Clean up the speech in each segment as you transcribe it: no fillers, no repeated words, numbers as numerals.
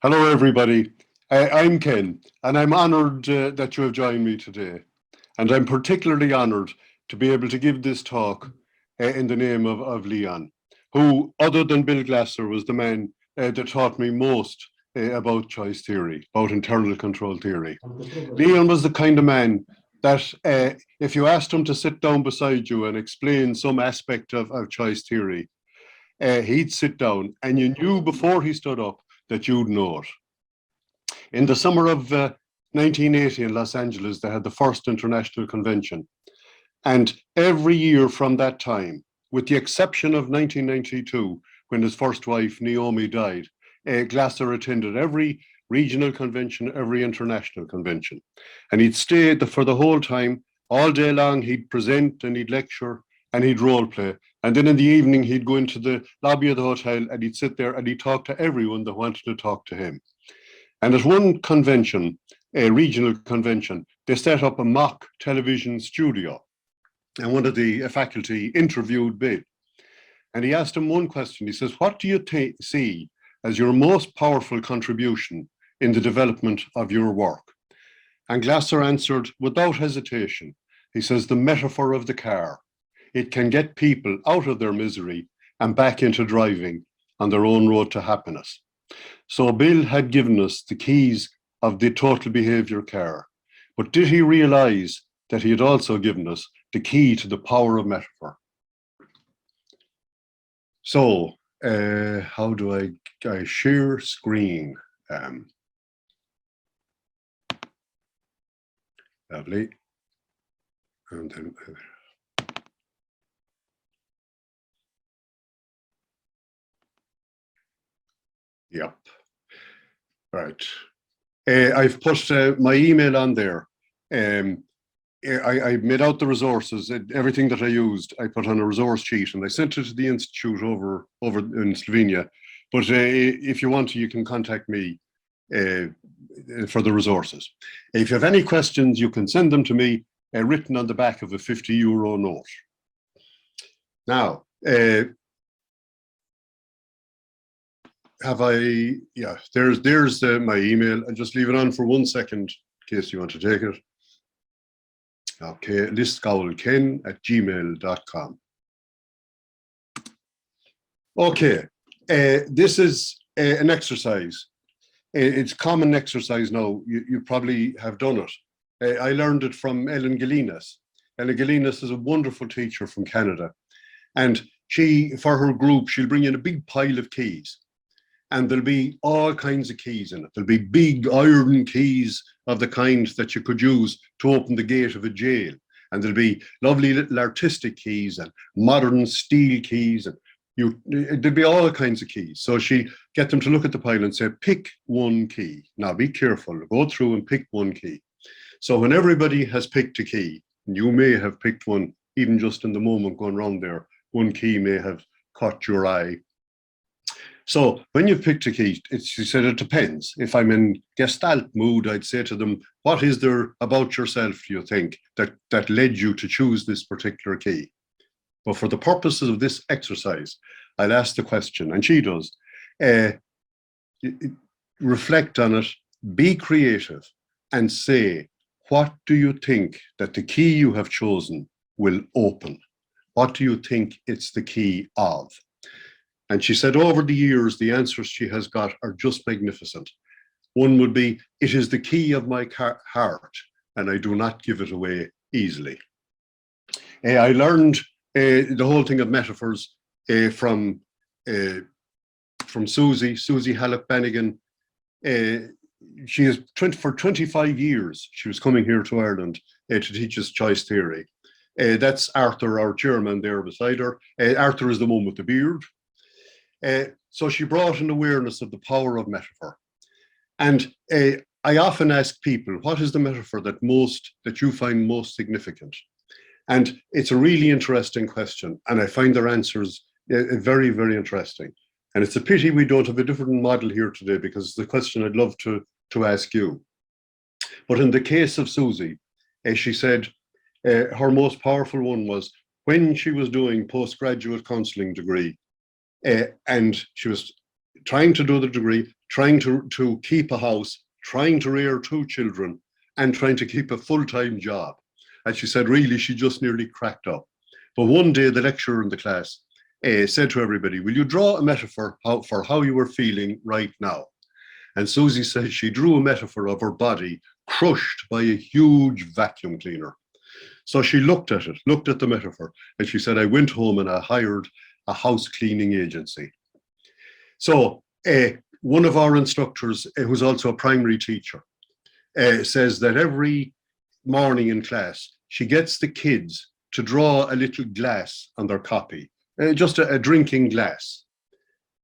Hello, everybody. I'm Ken, and I'm honoured that you have joined me today. And I'm particularly honoured to be able to give this talk in the name of Leon, who, other than Bill Glasser, was the man that taught me most about choice theory, about internal control theory. Leon was the kind of man that if you asked him to sit down beside you and explain some aspect of choice theory, he'd sit down and you knew before he stood up that you'd know it. In the summer of 1980 in Los Angeles, they had the first international convention. And every year from that time, with the exception of 1992, when his first wife, Naomi, died, Glasser attended every regional convention, every international convention. And he'd stay for the whole time, all day long, he'd present and he'd lecture and he'd role play. And then in the evening, he'd go into the lobby of the hotel and he'd sit there and he'd talk to everyone that wanted to talk to him. And at one convention, a regional convention, they set up a mock television studio. And one of the faculty interviewed Bill. And he asked him one question. He says, what do you see as your most powerful contribution in the development of your work? And Glasser answered without hesitation. He says, the metaphor of the car. It can get people out of their misery and back into driving on their own road to happiness. So Bill had given us the keys of the total behavior car. But did he realize that he had also given us the key to the power of metaphor? So how do I share screen? Lovely. And then yep. Right. I've put my email on there. I made out the resources, everything that I used, I put on a resource sheet and I sent it to the institute over in Slovenia. But if you want to, you can contact me for the resources. If you have any questions, you can send them to me written on the back of a €50 note. Now, yeah, there's my email. I'll just leave it on for 1 second in case you want to take it. Okay, listgowlken@gmail.com. Okay, this is an exercise. It's common exercise now. You probably have done it. I learned it from Ellen Galinas. Ellen Galinas is a wonderful teacher from Canada. And for her group, she'll bring in a big pile of keys. And there'll be all kinds of keys in it. There'll be big iron keys of the kind that you could use to open the gate of a jail. And there'll be lovely little artistic keys and modern steel keys. And there'll be all kinds of keys. So she get them to look at the pile and say, pick one key. Now be careful, go through and pick one key. So when everybody has picked a key, and you may have picked one, even just in the moment going around there, one key may have caught your eye. So when you've picked a key, she said it depends. If I'm in Gestalt mood, I'd say to them, what is there about yourself, do you think, that led you to choose this particular key? But for the purposes of this exercise, I'll ask the question, and she does, reflect on it, be creative, and say, what do you think that the key you have chosen will open? What do you think it's the key of? And she said over the years, the answers she has got are just magnificent. One would be, it is the key of my heart, and I do not give it away easily. I learned the whole thing of metaphors from Susie Hallock-Bannigan. She is for 25 years, she was coming here to Ireland to teach us choice theory. That's Arthur, our chairman there beside her. Arthur is the one with the beard. So she brought an awareness of the power of metaphor. And I often ask people, what is the metaphor that you find most significant? And it's a really interesting question. And I find their answers very, very interesting. And it's a pity we don't have a different model here today, because it's the question I'd love to ask you. But in the case of Susie, she said her most powerful one was when she was doing postgraduate counselling degree, and she was trying to do the degree, trying to keep a house, trying to rear 2 children, and trying to keep a full-time job. And she said, really, she just nearly cracked up. But one day, the lecturer in the class said to everybody, will you draw a metaphor for how you were feeling right now? And Susie said she drew a metaphor of her body crushed by a huge vacuum cleaner. So she looked at the metaphor, and she said, I went home and I hired a house cleaning agency. So one of our instructors, who's also a primary teacher, says that every morning in class, she gets the kids to draw a little glass on their copy, just a drinking glass.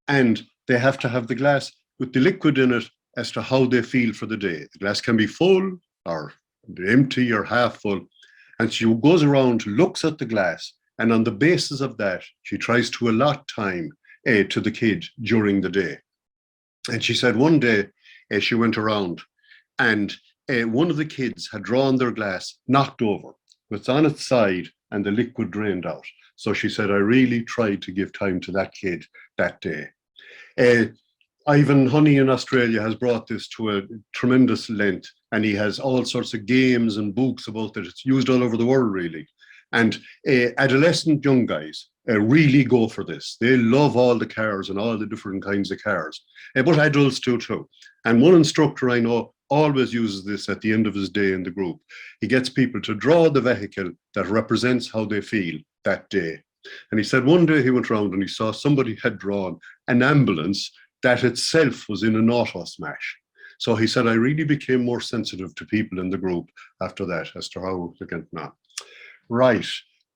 And they have to have the glass with the liquid in it as to how they feel for the day. The glass can be full or empty or half full. And she goes around, looks at the glass, and on the basis of that, she tries to allot time to the kid during the day. And she said one day she went around and one of the kids had drawn their glass knocked over. It's on its side and the liquid drained out. So she said, I really tried to give time to that kid that day. Ivan Honey in Australia has brought this to a tremendous length, and he has all sorts of games and books about it. It's used all over the world, really. And adolescent young guys really go for this. They love all the cars and all the different kinds of cars, but adults do too. And one instructor I know always uses this at the end of his day in the group. He gets people to draw the vehicle that represents how they feel that day. And he said one day he went around and he saw somebody had drawn an ambulance that itself was in an auto smash. So he said, I really became more sensitive to people in the group after that as to how they get on. Right,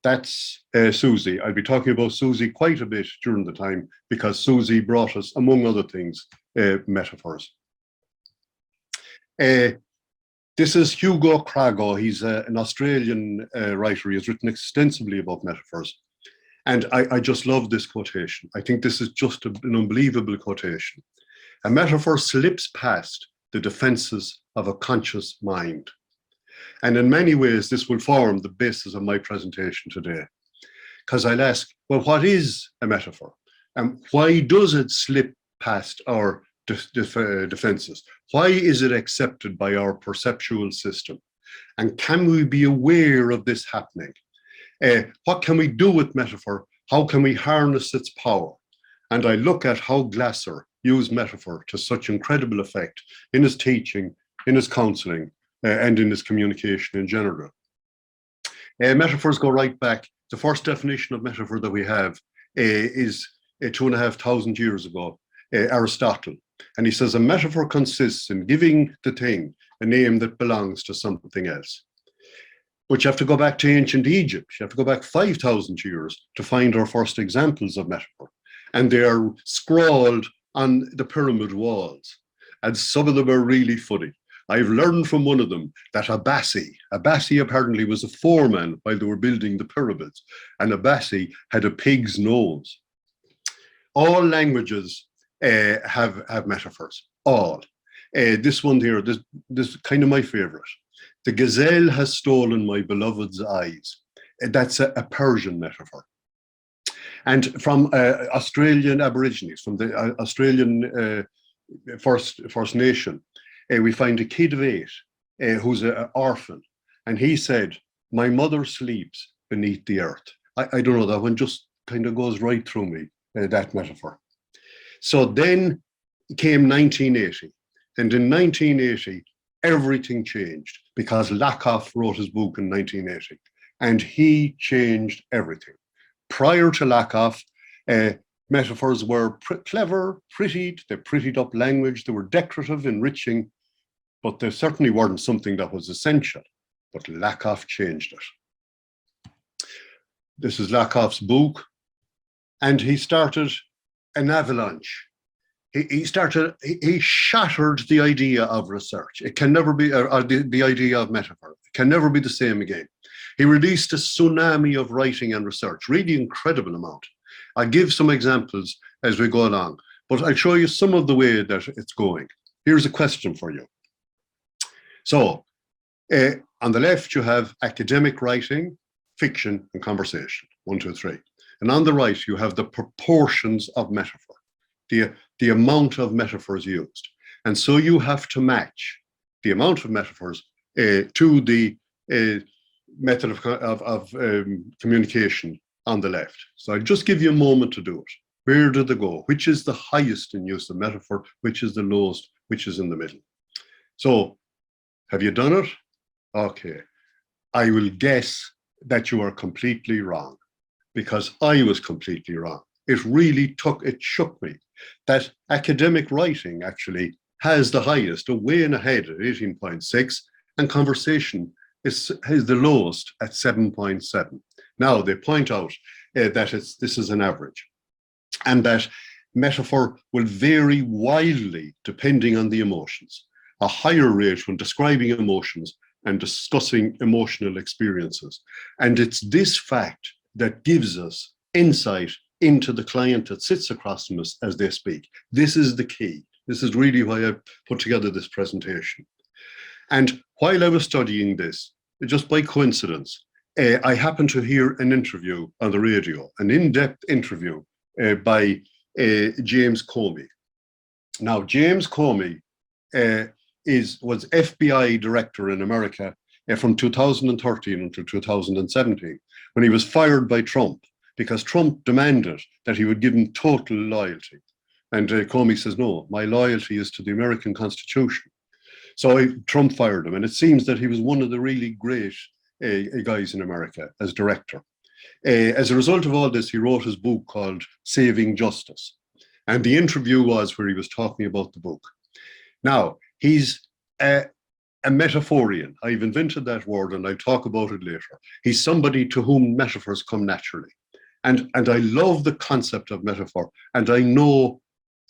that's Susie. I'll be talking about Susie quite a bit during the time because Susie brought us, among other things, metaphors. This is Hugo Crago. He's an Australian writer. He has written extensively about metaphors. And I just love this quotation. I think this is just an unbelievable quotation. A metaphor slips past the defenses of a conscious mind. And in many ways, this will form the basis of my presentation today. Because I'll ask, well, what is a metaphor? And why does it slip past our defenses? Why is it accepted by our perceptual system? And can we be aware of this happening? What can we do with metaphor? How can we harness its power? And I look at how Glasser used metaphor to such incredible effect in his teaching, in his counselling, and in his communication in general. Metaphors go right back. The first definition of metaphor that we have is 2,500 years ago, Aristotle. And he says a metaphor consists in giving the thing a name that belongs to something else. But you have to go back to ancient Egypt. You have to go back 5,000 years to find our first examples of metaphor. And they are scrawled on the pyramid walls. And some of them are really funny. I've learned from one of them that Abassi apparently was a foreman while they were building the pyramids. And Abassi had a pig's nose. All languages have metaphors, all. This one here, this is kind of my favorite. The gazelle has stolen my beloved's eyes. That's a Persian metaphor. And from Australian Aborigines, from the Australian First Nation, we find a kid of 8 who's an orphan. And he said, my mother sleeps beneath the earth. I don't know, that one just kind of goes right through me, that metaphor. So then came 1980. And in 1980, everything changed because Lakoff wrote his book in 1980 and he changed everything. Prior to Lakoff, metaphors were clever, prettied, they prettied up language, they were decorative, enriching, but they certainly weren't something that was essential. But Lakoff changed it. This is Lakoff's book, and he started an avalanche. He shattered the idea of research. It can never be, or the idea of metaphor. It can never be the same again. He released a tsunami of writing and research, really incredible amount. I'll give some examples as we go along, but I'll show you some of the way that it's going. Here's a question for you. So, on the left, you have academic writing, fiction, and conversation, 1, 2, 3. And on the right, you have the proportions of metaphor. the amount of metaphors used. And so you have to match the amount of metaphors to the method of communication on the left. So I'll just give you a moment to do it. Where do they go? Which is the highest in use of metaphor? Which is the lowest? Which is in the middle? So have you done it? Okay. I will guess that you are completely wrong, because I was completely wrong. It shook me that academic writing actually has the highest, way and ahead at 18.6, and conversation is the lowest at 7.7. Now they point out that this is an average, and that metaphor will vary wildly depending on the emotions. A higher rate when describing emotions and discussing emotional experiences. And it's this fact that gives us insight into the client that sits across from us as they speak. This is the key. This is really why I put together this presentation. And while I was studying this, just by coincidence, I happened to hear an interview on the radio, an in-depth interview by James Comey. Now, James Comey was FBI director in America from 2013 until 2017, when he was fired by Trump because Trump demanded that he would give him total loyalty. And Comey says, no, my loyalty is to the American Constitution. So Trump fired him. And it seems that he was one of the really great guys in America as director. As a result of all this, he wrote his book called Saving Justice. And the interview was where he was talking about the book. Now, he's a metaphorian. I've invented that word and I'll talk about it later. He's somebody to whom metaphors come naturally. And I love the concept of metaphor. And I know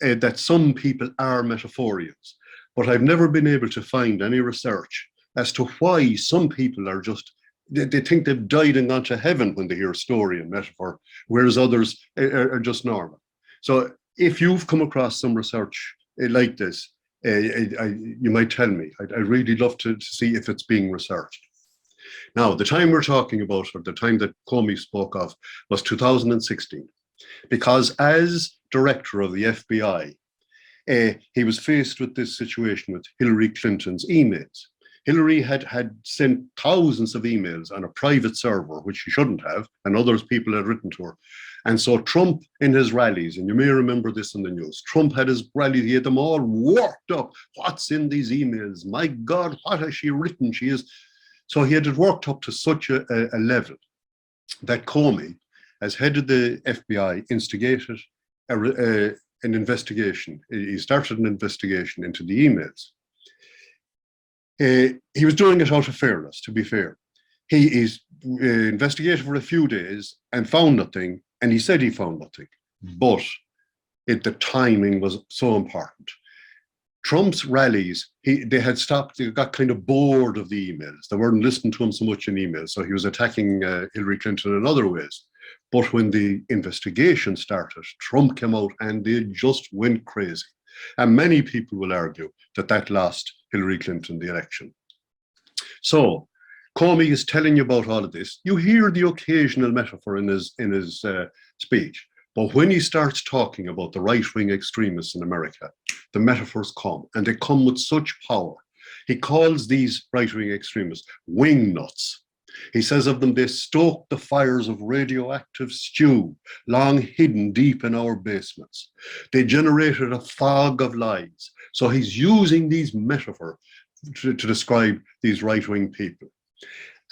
that some people are metaphorians, but I've never been able to find any research as to why some people are just, they think they've died and gone to heaven when they hear a story and metaphor, whereas others are just normal. So if you've come across some research like this, you might tell me. I'd really love to see if it's being researched. Now, the time we're talking about, or the time that Comey spoke of, was 2016, because as director of the FBI, he was faced with this situation with Hillary Clinton's emails. Hillary had sent thousands of emails on a private server, which she shouldn't have, and others people had written to her. And so Trump, in his rallies, and you may remember this in the news, Trump had his rallies, he had them all worked up. What's in these emails? My God, what has she written? She is. So he had it worked up to such a level that Comey, as head of the FBI, instigated an investigation. He started an investigation into the emails. He was doing it out of fairness, to be fair. He investigated for a few days and found nothing, and he said he found nothing. But the timing was so important. Trump's rallies, they had stopped, they got kind of bored of the emails. They weren't listening to him so much in emails, so he was attacking Hillary Clinton in other ways. But when the investigation started, Trump came out and they just went crazy. And many people will argue that that lost Hillary Clinton the election. So Comey is telling you about all of this. You hear the occasional metaphor in his speech, but when he starts talking about the right-wing extremists in America, the metaphors come, and they come with such power. He calls these right-wing extremists wing nuts. He says of them, they stoke the fires of radioactive stew, long hidden deep in our basements. They generated a fog of lies. So he's using these metaphors to describe these right-wing people.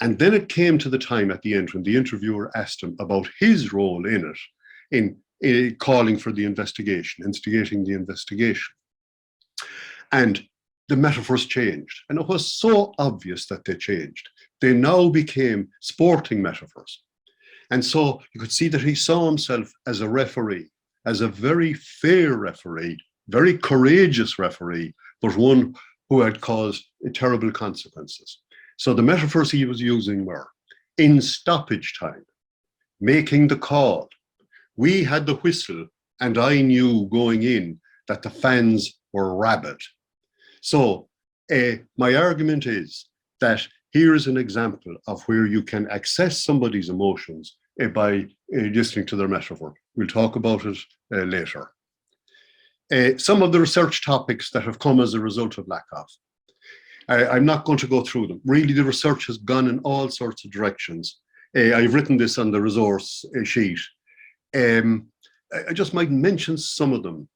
And then it came to the time at the end when the interviewer asked him about his role in it, in calling for the investigation, instigating the investigation. And the metaphors changed. And it was so obvious that they changed. They now became sporting metaphors. And so you could see that he saw himself as a referee, as a very fair referee, very courageous referee, but one who had caused terrible consequences. So the metaphors he was using were in stoppage time, making the call. We had the whistle, and I knew going in that the fans were rabid. So my argument is that here is an example of where you can access somebody's emotions by listening to their metaphor. We'll talk about it later. Some of the research topics that have come as a result of lack of. I'm not going to go through them. Really, the research has gone in all sorts of directions. I've written this on the resource sheet. I just might mention some of them.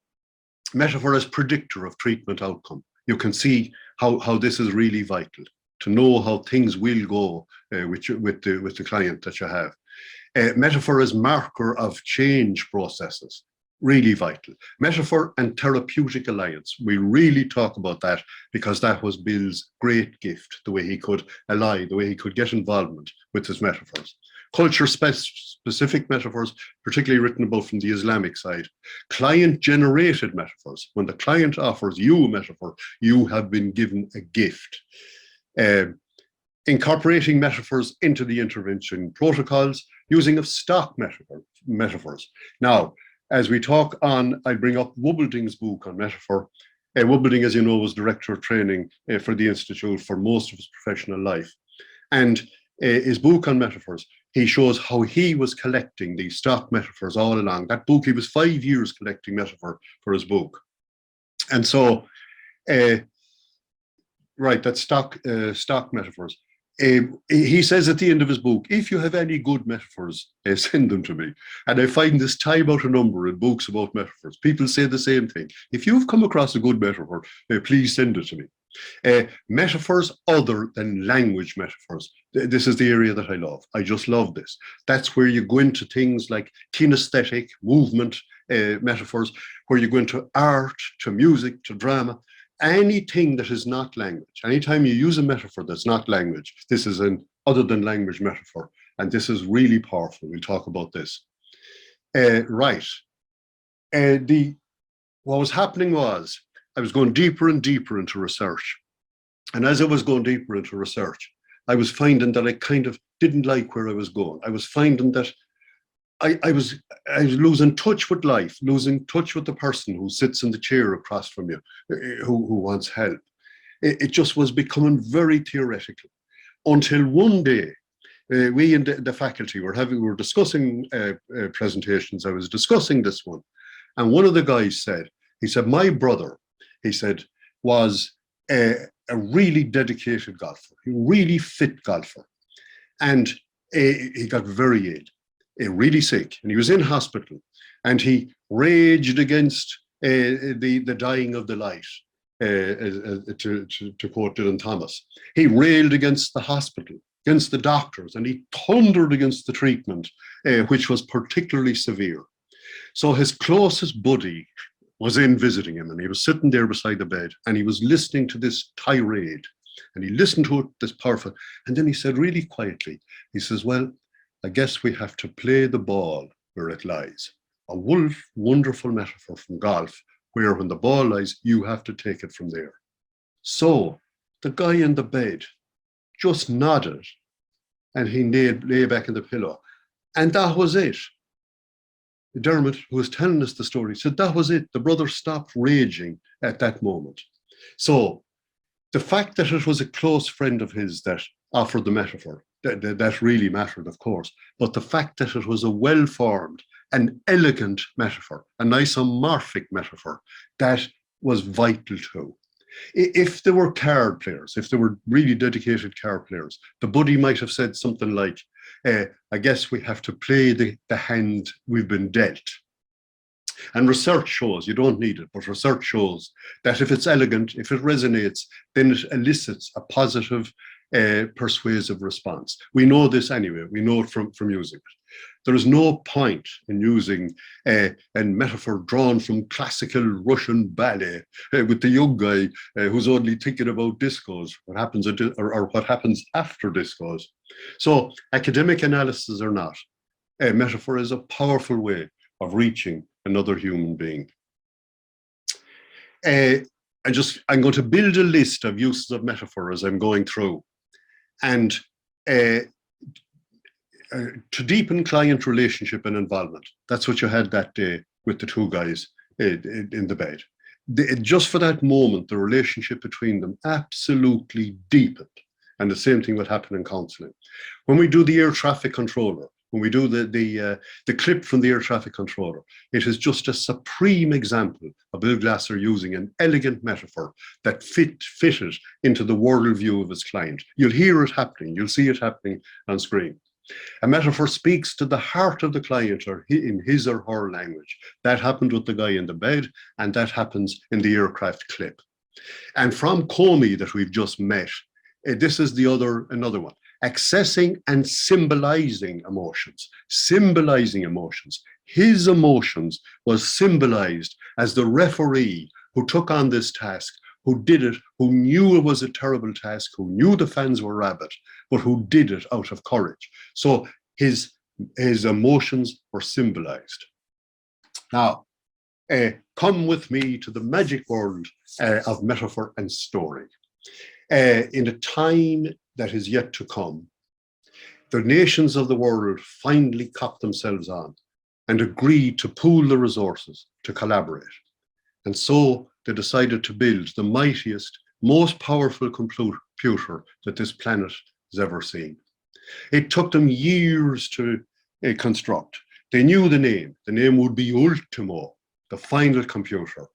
Metaphor as predictor of treatment outcome. You can see how this is really vital to know how things will go with the client that you have. Metaphor as marker of change processes. Really vital. Metaphor and therapeutic alliance. We really talk about that because that was Bill's great gift, the way he could ally, the way he could get involvement with his metaphors. Culture-specific metaphors, particularly written about from the Islamic side. Client-generated metaphors. When the client offers you a metaphor, you have been given a gift. Incorporating metaphors into the intervention protocols, using of stock metaphors. Now, as we talk on, I bring up Wobbelding's book on metaphor. Wobbelding, as you know, was director of training for the Institute for most of his professional life. And his book on metaphors, he shows how he was collecting these stock metaphors all along. That book, he was 5 years collecting metaphor for his book. And so, right, that's stock metaphors. He says at the end of his book, if you have any good metaphors, send them to me. And I find this time out a number in books about metaphors. People say the same thing. If you've come across a good metaphor, please send it to me. Metaphors other than language metaphors. This is the area that I love. I just love this. That's where you go into things like kinesthetic, movement metaphors, where you go into art, to music, to drama. Anything that is not language, anytime you use a metaphor that's not language, this is an other than language metaphor. And this is really powerful. We'll talk about this. Right. What was happening was I was going deeper and deeper into research. And as I was going deeper into research, I was finding that I kind of didn't like where I was going. I was finding that I was losing touch with life, losing touch with the person who sits in the chair across from you, who wants help. It just was becoming very theoretical until one day, we in the faculty were discussing presentations. I was discussing this one, and one of the guys said, he said, my brother, he said, was a really dedicated golfer, a really fit golfer, and he got very ill. Really sick, and he was in hospital, and he raged against the dying of the light, to quote Dylan Thomas. He railed against the hospital, against the doctors, and he thundered against the treatment, which was particularly severe. So his closest buddy was in visiting him, and he was sitting there beside the bed, and he was listening to this tirade, and he listened to it, this powerful, and then he said really quietly, he says, well, I guess we have to play the ball where it lies. A wonderful metaphor from golf, where when the ball lies, you have to take it from there. So the guy in the bed just nodded, and he lay back in the pillow. And that was it. Dermot, who was telling us the story, said that was it. The brother stopped raging at that moment. So the fact that it was a close friend of his that offered the metaphor, that really mattered, of course. But the fact that it was a well-formed and elegant metaphor, a isomorphic metaphor, that was vital too. If there were card players, if there were really dedicated card players, the buddy might have said something like, I guess we have to play the hand we've been dealt. And research shows, you don't need it, but research shows that if it's elegant, if it resonates, then it elicits a positive, persuasive response. We know this anyway, we know it from using it. There is no point in using a metaphor drawn from classical Russian ballet with the young guy who's only thinking about discos, what happens or what happens after discos. So academic analysis or not, a metaphor is a powerful way of reaching another human being. I'm going to build a list of uses of metaphor as I'm going through. And to deepen client relationship and involvement. That's what you had that day with the two guys in the bed. Just for that moment, the relationship between them absolutely deepened. And the same thing would happen in counselling. When we do the air traffic controller, when we do the clip from the air traffic controller, it is just a supreme example of Bill Glasser using an elegant metaphor that fitted into the worldview of his client. You'll hear it happening. You'll see it happening on screen. A metaphor speaks to the heart of the client or in his or her language. That happened with the guy in the bed, and that happens in the aircraft clip. And from Comey that we've just met, this is another one. Accessing and symbolizing emotions. Symbolizing emotions. His emotions was symbolized as the referee who took on this task, who did it, who knew it was a terrible task, who knew the fans were rabid, but who did it out of courage. So his emotions were symbolized. Now, come with me to the magic world of metaphor and story. In a time that is yet to come, the nations of the world finally caught themselves on and agreed to pool the resources to collaborate. And so they decided to build the mightiest, most powerful computer that this planet has ever seen. It took them years to construct. They knew the name. The name would be Ultimo, the final computer.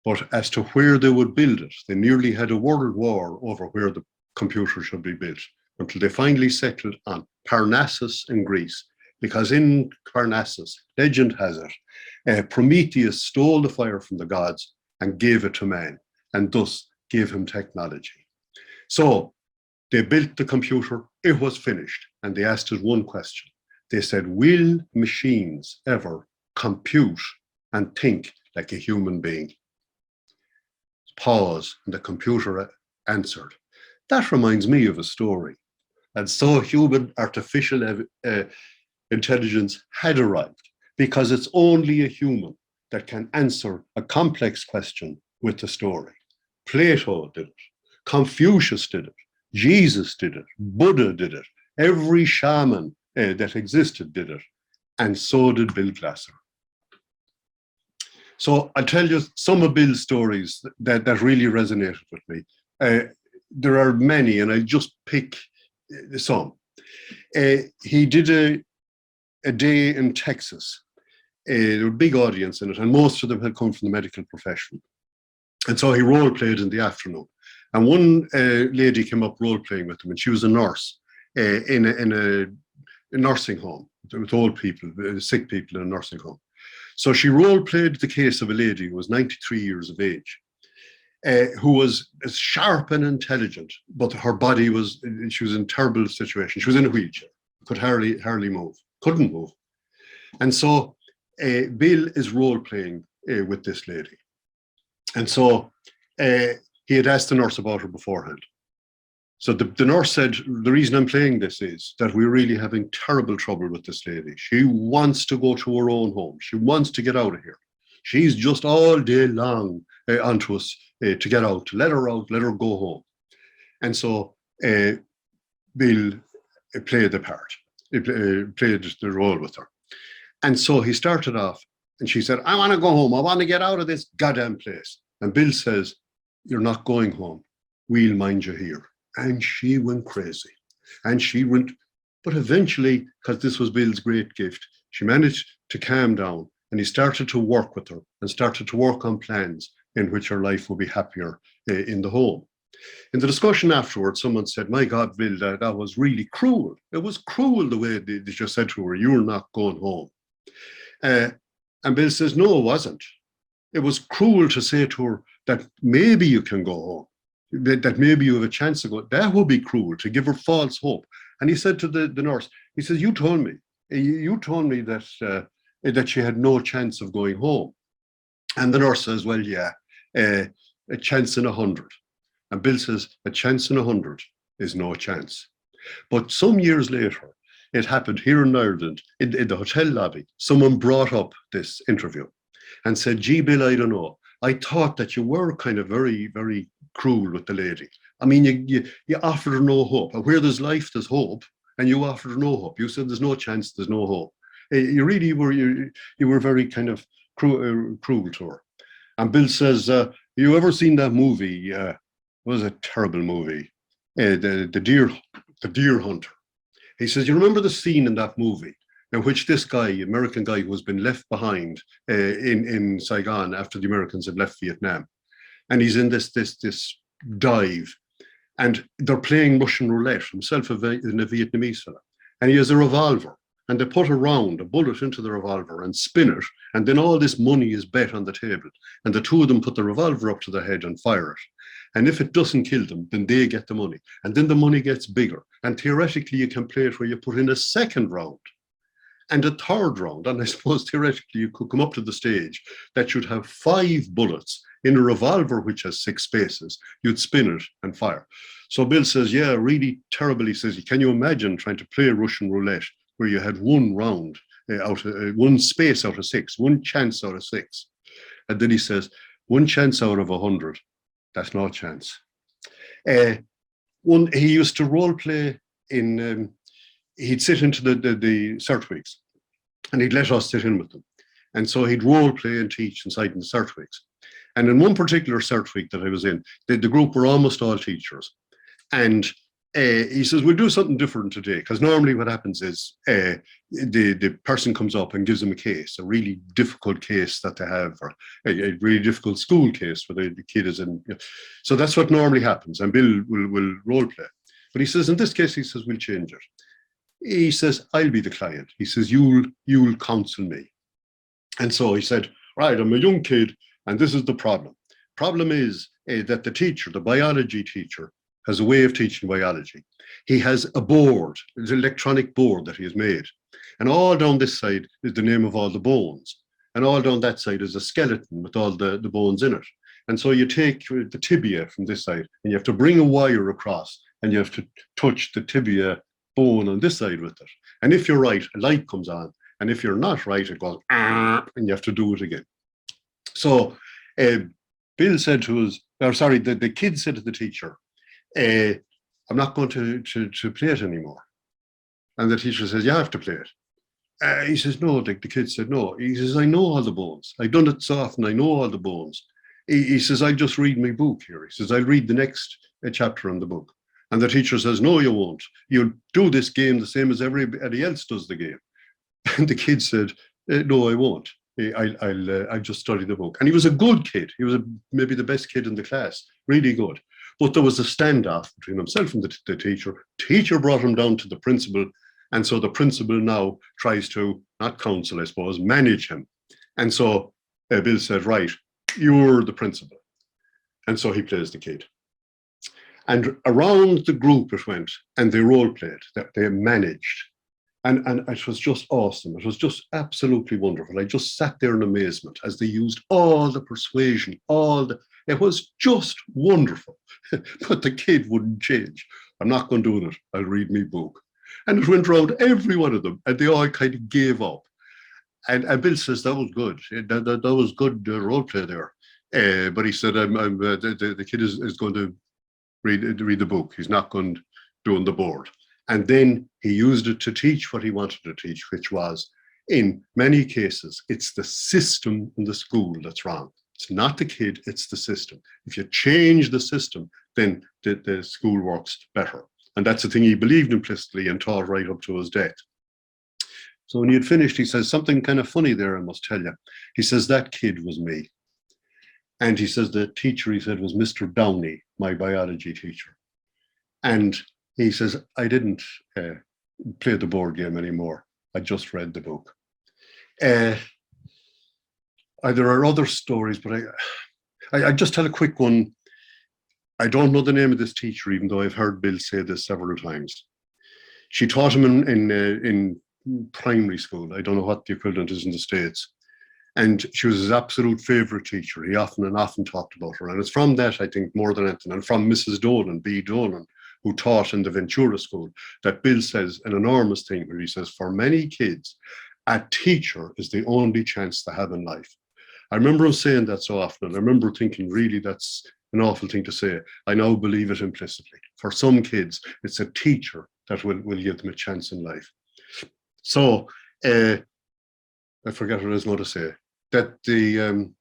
But as to where they would build it, they nearly had a world war over where the computer should be built, until they finally settled on Parnassus in Greece. Because in Parnassus, legend has it, Prometheus stole the fire from the gods and gave it to man, and thus gave him technology. So they built the computer, it was finished, and they asked it one question. They said, will machines ever compute and think like a human being? Pause, and the computer answered. That reminds me of a story. And so human artificial intelligence had arrived, because it's only a human that can answer a complex question with the story. Plato did it, Confucius did it, Jesus did it, Buddha did it, every shaman that existed did it, and so did Bill Glasser. So I'll tell you some of Bill's stories that really resonated with me. There are many, and I'll just pick some. He did a day in Texas. There was a big audience in it, and most of them had come from the medical profession. And so he role played in the afternoon. And one lady came up role playing with him, and she was a nurse in a nursing home with old people, sick people in a nursing home. So she role played the case of a lady who was 93 years of age, who was as sharp and intelligent, but her body she was in a terrible situation. She was in a wheelchair, could hardly move, couldn't move. And so Bill is role playing with this lady. And so he had asked the nurse about her beforehand. So the nurse said, the reason I'm playing this is that we're really having terrible trouble with this lady. She wants to go to her own home. She wants to get out of here. She's just all day long onto us to get out, to let her out, let her go home. And so Bill played the part. He played the role with her. And so he started off, and she said, I want to go home. I want to get out of this goddamn place. And Bill says, you're not going home. We'll mind you here. And she went crazy. And she went, but eventually, because this was Bill's great gift, she managed to calm down, and he started to work with her and started to work on plans in which her life would be happier in the home. In the discussion afterwards, someone said, my God, Bill, that was really cruel. It was cruel the way they just said to her, you're not going home. And Bill says, no, it wasn't. It was cruel to say to her that maybe you can go home, that maybe you have a chance to go. That would be cruel, to give her false hope. And he said to the nurse, he says, you told me that that she had no chance of going home. And the nurse says, well, yeah, a chance in 100. And Bill says, a chance in 100 is no chance. But some years later, it happened here in Ireland, in the hotel lobby. Someone brought up this interview and said, gee, Bill, I don't know. I thought that you were kind of very, very cruel with the lady. I mean, you offered her no hope. And where there's life, there's hope. And you offered her no hope. You said there's no chance, there's no hope. You really were, you were very kind of cruel to her. And Bill says, you ever seen that movie? It was a terrible movie. The Deer Hunter. He says, you remember the scene in that movie in which this guy, American guy who has been left behind in Saigon after the Americans had left Vietnam, and he's in this dive, and they're playing Russian roulette, himself in a Vietnamese fella, and he has a revolver, and they put a bullet into the revolver and spin it, and then all this money is bet on the table, and the two of them put the revolver up to their head and fire it. And if it doesn't kill them, then they get the money. And then the money gets bigger. And theoretically, you can play it where you put in a second round and a third round. And I suppose theoretically, you could come up to the stage that you'd have 5 bullets in a revolver which has 6 spaces. You'd spin it and fire. So Bill says, yeah, really terrible. He says, can you imagine trying to play Russian roulette where you had one round, one space out of 6, one chance out of 6? And then he says, one chance out of 100. That's no chance. He used to role play in, he'd sit into the CERT weeks, and he'd let us sit in with them. And so he'd role play and teach inside in the CERT weeks. And in one particular CERT week that I was in, the group were almost all teachers. And he says, we'll do something different today, because normally what happens is the person comes up and gives them a case, a really difficult case that they have, or a really difficult school case where the kid is in. So that's what normally happens, and Bill will role play. But he says, in this case, he says, we'll change it. He says, I'll be the client. He says, you'll counsel me. And so he said, right, I'm a young kid, and this is the problem. Problem is that the teacher, the biology teacher, has a way of teaching biology. He has a board, an electronic board that he has made. And all down this side is the name of all the bones. And all down that side is a skeleton with all the bones in it. And so you take the tibia from this side, and you have to bring a wire across, and you have to touch the tibia bone on this side with it. And if you're right, a light comes on. And if you're not right, it goes, and you have to do it again. So Bill said to us, or sorry, the kid said to the teacher, I'm not going to play it anymore. And the teacher says, you have to play it. He says, no, the kid said, no. He says, I know all the bones. I've done it so often, I know all the bones. He says, I'll just read my book here. He says, I'll read the next chapter in the book. And the teacher says, no, you won't. You'll do this game the same as everybody else does the game. And the kid said, no, I won't. I'll just study the book. And he was a good kid. He was maybe the best kid in the class, really good. But there was a standoff between himself and the teacher. Teacher brought him down to the principal. And so the principal now tries to, not counsel, I suppose, manage him. And so Bill said, right, you're the principal. And so he plays the kid. And around the group it went, and they role played, that they managed. And it was just awesome. It was just absolutely wonderful. I just sat there in amazement as they used all the persuasion, it was just wonderful. But the kid wouldn't change. I'm not going to do it. I'll read my book. And it went around every one of them, and they all kind of gave up. And Bill says, that was good. That was good role play there. But he said, the kid is going to read the book. He's not going to do on the board. And then he used it to teach what he wanted to teach, which was, in many cases, it's the system in the school that's wrong. It's not the kid, it's the system. If you change the system, then the school works better. And that's the thing he believed implicitly and taught right up to his death. So when he had finished, he says, something kind of funny there, I must tell you. He says, that kid was me. And he says, the teacher, he said, was Mr. Downey, my biology teacher. And he says, I didn't play the board game anymore. I just read the book. There are other stories, but I just tell a quick one. I don't know the name of this teacher, even though I've heard Bill say this several times. She taught him in primary school. I don't know what the equivalent is in the States. And she was his absolute favorite teacher. He often talked about her. And it's from that, I think, more than anything, and from Mrs. Dolan, B. Dolan, who taught in the Ventura School, that Bill says an enormous thing where he says, for many kids, a teacher is the only chance they have in life. I remember him saying that so often, and I remember thinking, really, that's an awful thing to say. I now believe it implicitly. For some kids, it's a teacher that will give them a chance in life. So, I forget what I was going to say. That the,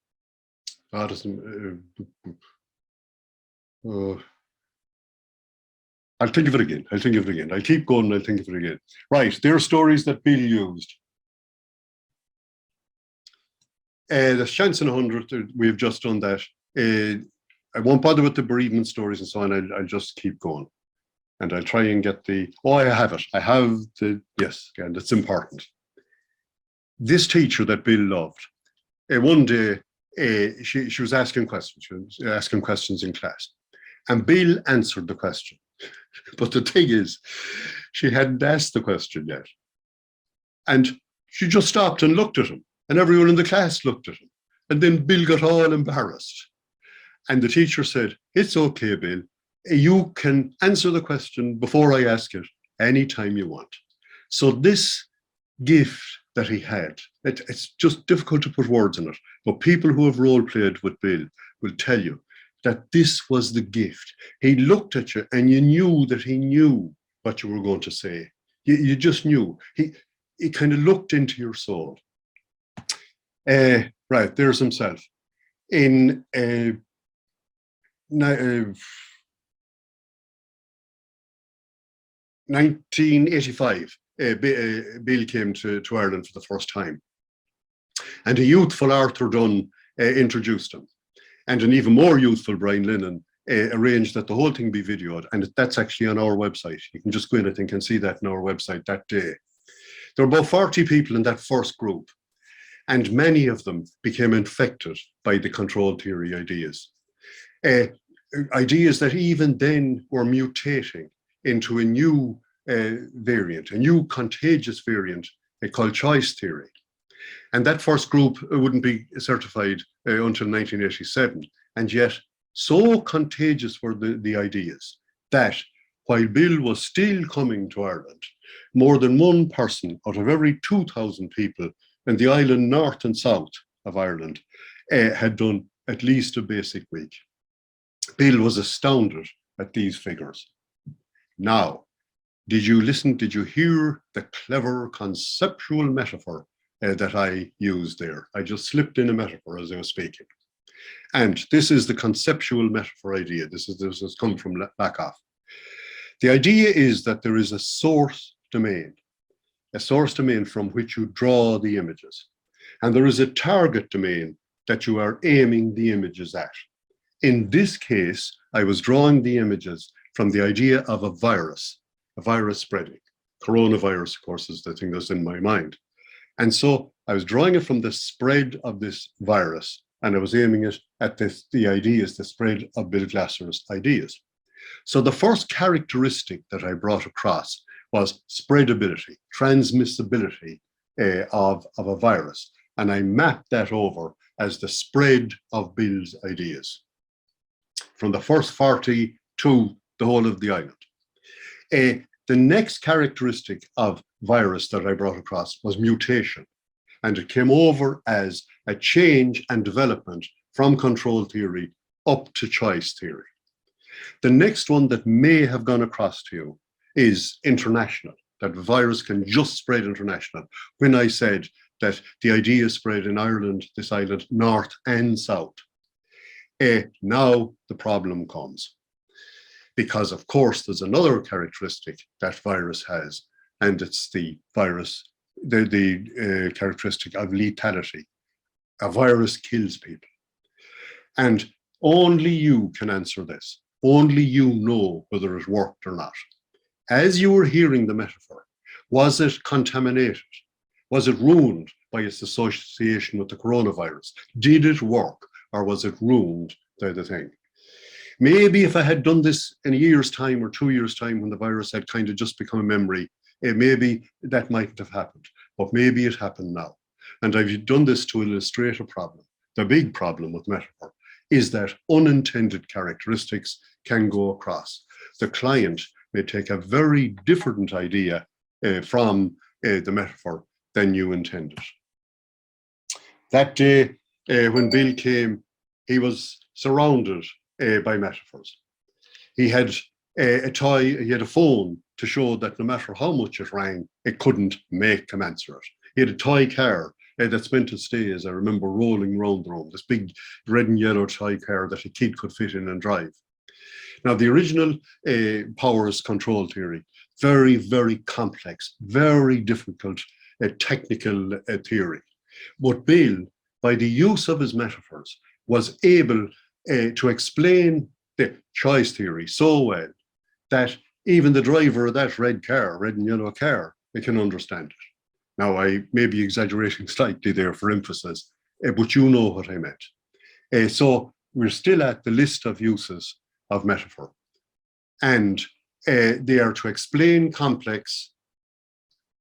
I'll think of it again. I'll think of it again. I'll keep going and I'll think of it again. Right, there are stories that Bill used. There's chance in 100. We've just done that. I won't bother with the bereavement stories and so on. I'll just keep going. And I'll try and get the, oh, I have it. I have the, yes, and it's important. This teacher that Bill loved, one day, she was asking questions. She was asking questions in class. And Bill answered the question. But the thing is, she hadn't asked the question yet. And she just stopped and looked at him. And everyone in the class looked at him. And then Bill got all embarrassed. And the teacher said, it's okay, Bill. You can answer the question before I ask it anytime you want. So this gift that he had, it's just difficult to put words in it, but people who have role played with Bill will tell you that this was the gift. He looked at you and you knew that he knew what you were going to say. You just knew. He kind of looked into your soul. Right, there's himself. In 1985, Bill came to Ireland for the first time. And a youthful Arthur Dunn introduced him. And an even more youthful Brian Lennon arranged that the whole thing be videoed. And that's actually on our website. You can just go in, I think, and see that on our website that day. There were about 40 people in that first group. And many of them became infected by the control theory ideas. Ideas that even then were mutating into a new variant, a new contagious variant called choice theory. And that first group wouldn't be certified until 1987. And yet, so contagious were the ideas that while Bill was still coming to Ireland, more than one person out of every 2,000 people in the island north and south of Ireland had done at least a basic week. Bill was astounded at these figures. Now, did you hear the clever conceptual metaphor that I used there? I just slipped in a metaphor as I was speaking. And this is the conceptual metaphor idea. This has come from Lakoff. The idea is that there is a source domain from which you draw the images. And there is a target domain that you are aiming the images at. In this case, I was drawing the images from the idea of a virus spreading. Coronavirus, of course, is the thing that's in my mind. And so I was drawing it from the spread of this virus, and I was aiming it at the spread of Bill Glasser's ideas. So the first characteristic that I brought across was spreadability, transmissibility of a virus. And I mapped that over as the spread of Bill's ideas from the first 40 to the whole of the island. The next characteristic of virus that I brought across was mutation. And it came over as a change and development from control theory up to choice theory. The next one that may have gone across to you is international, that virus can just spread international. When I said that the idea spread in Ireland, this island, north and south. Now the problem comes. Because of course there's another characteristic that virus has, and it's the virus, the characteristic of lethality. A virus kills people. And only you can answer this. Only you know whether it worked or not. As you were hearing the metaphor, was it contaminated? Was it ruined by its association with the coronavirus? Did it work, or was it ruined by the thing? Maybe if I had done this in a year's time or 2 years' time when the virus had kind of just become a memory, maybe that mightn't have happened, but maybe it happened now. And I've done this to illustrate a problem. The big problem with metaphor is that unintended characteristics can go across. The client may take a very different idea from the metaphor than you intended. That day, when Bill came, he was surrounded by metaphors. He had a toy, he had a phone to show that no matter how much it rang, it couldn't make commensurate. He had a toy car that spent its days, I remember, rolling round the room, this big red and yellow toy car that a kid could fit in and drive. Now, the original powers control theory, very, very complex, very difficult technical theory. But Bill, by the use of his metaphors, was able to explain the choice theory so well that even the driver of that red and yellow car, they can understand it. Now, I may be exaggerating slightly there for emphasis, but you know what I meant. So we're still at the list of uses of metaphor. And they are to explain complex,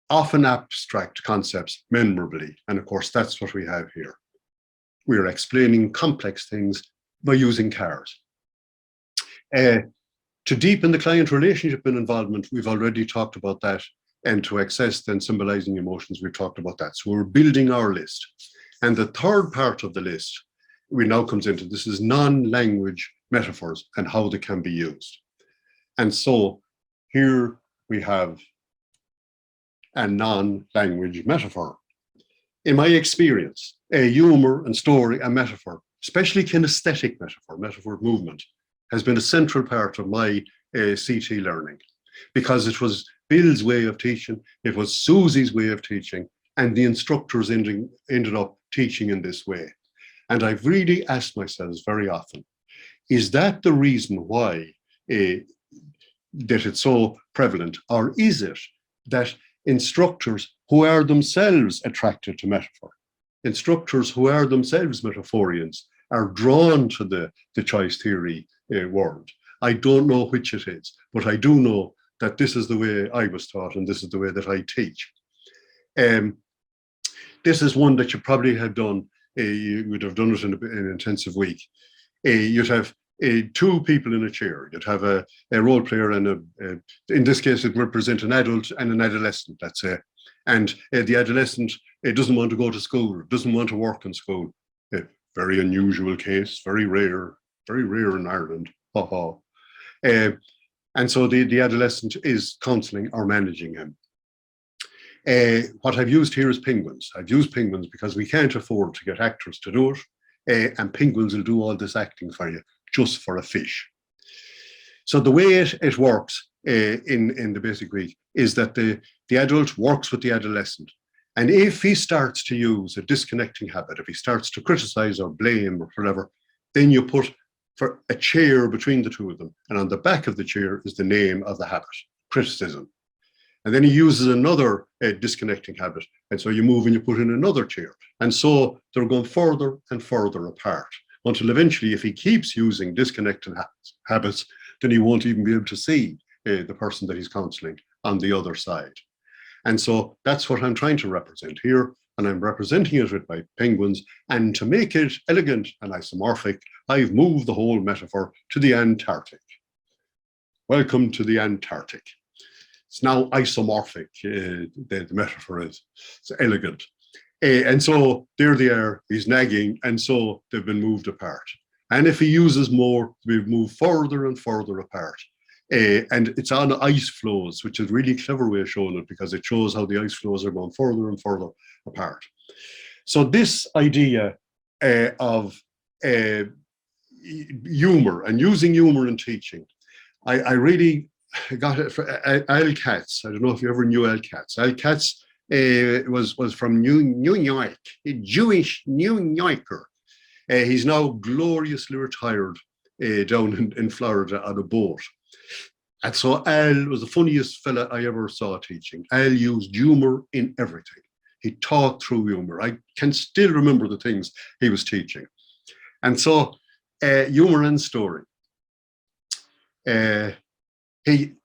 often abstract concepts memorably. And of course, that's what we have here. We are explaining complex things by using cars. To deepen the client relationship and involvement, we've already talked about that. And to access and symbolizing emotions, we've talked about that. So we're building our list. And the third part of the list, we now comes into, this is non-language metaphors and how they can be used. And so here we have a non-language metaphor. In my experience, a humor and story and metaphor, especially kinesthetic metaphor of movement, has been a central part of my CT learning, because it was Bill's way of teaching, it was Susie's way of teaching, and the instructors ended up teaching in this way. And I've really asked myself very often, is that the reason why that it's so prevalent, or is it that instructors who are themselves attracted to metaphor, instructors who are themselves metaphorians, are drawn to the choice theory world? I don't know which it is, but I do know that this is the way I was taught and this is the way that I teach. This is one that you probably have done. You would have done it in an intensive week. You'd have two people in a chair. You'd have a role player and in this case, it represents an adult and an adolescent, let's say. And the adolescent doesn't want to go to school, doesn't want to work in school. Very unusual case, very rare in Ireland. And so the adolescent is counselling or managing him. What I've used here is penguins. I've used penguins because we can't afford to get actors to do it, and penguins will do all this acting for you just for a fish. So the way it works in the basic week is that the adult works with the adolescent. And if he starts to use a disconnecting habit, if he starts to criticize or blame or whatever, then you put for a chair between the two of them. And on the back of the chair is the name of the habit, criticism. And then he uses another disconnecting habit. And so you move and you put in another chair. And so they're going further and further apart until eventually, if he keeps using disconnecting habits, then he won't even be able to see the person that he's counseling on the other side. And so that's what I'm trying to represent here. And I'm representing it with my penguins. And to make it elegant and isomorphic, I've moved the whole metaphor to the Antarctic. Welcome to the Antarctic. It's now isomorphic, the metaphor is. It's elegant. And so there they are, he's nagging, and so they've been moved apart. And if he uses more, we've moved further and further apart. And it's on ice floes, which is a really clever way of showing it, because it shows how the ice floes are going further and further apart. So this idea of humor and using humor in teaching, I really got it for Al Katz. I don't know if you ever knew Al Katz. Al Katz was from New York, a Jewish New Yorker. He's now gloriously retired down in Florida on a boat. And so Al was the funniest fella I ever saw teaching. Al used humor in everything. He taught through humor. I can still remember the things he was teaching. And so humor and story. He'd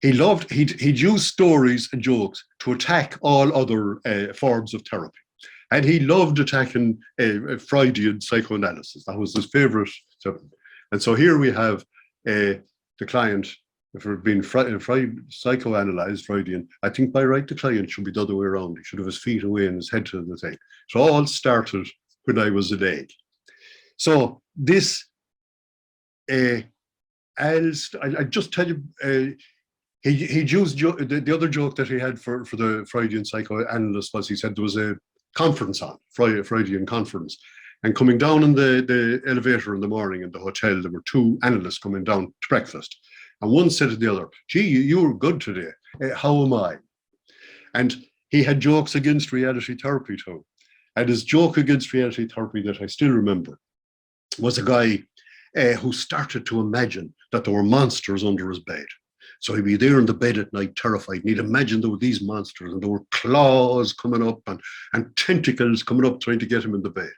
use stories and jokes to attack all other forms of therapy. And he loved attacking Freudian psychoanalysis. That was his favorite. And so here we have the client, if we're being psychoanalyzed, Freudian, I think by right the client should be the other way around. He should have his feet away and his head to the thing. So all started when I was an egg. So this, I just tell you, he used the other joke that he had for the Freudian psychoanalyst was he said there was a conference on, Freudian conference, And coming down in the elevator in the morning in the hotel, there were two analysts coming down to breakfast. And one said to the other, gee, you were good today. How am I? And he had jokes against reality therapy too. And his joke against reality therapy that I still remember was a guy who started to imagine that there were monsters under his bed. So he'd be there in the bed at night, terrified, and he'd imagine there were these monsters and there were claws coming up and tentacles coming up trying to get him in the bed.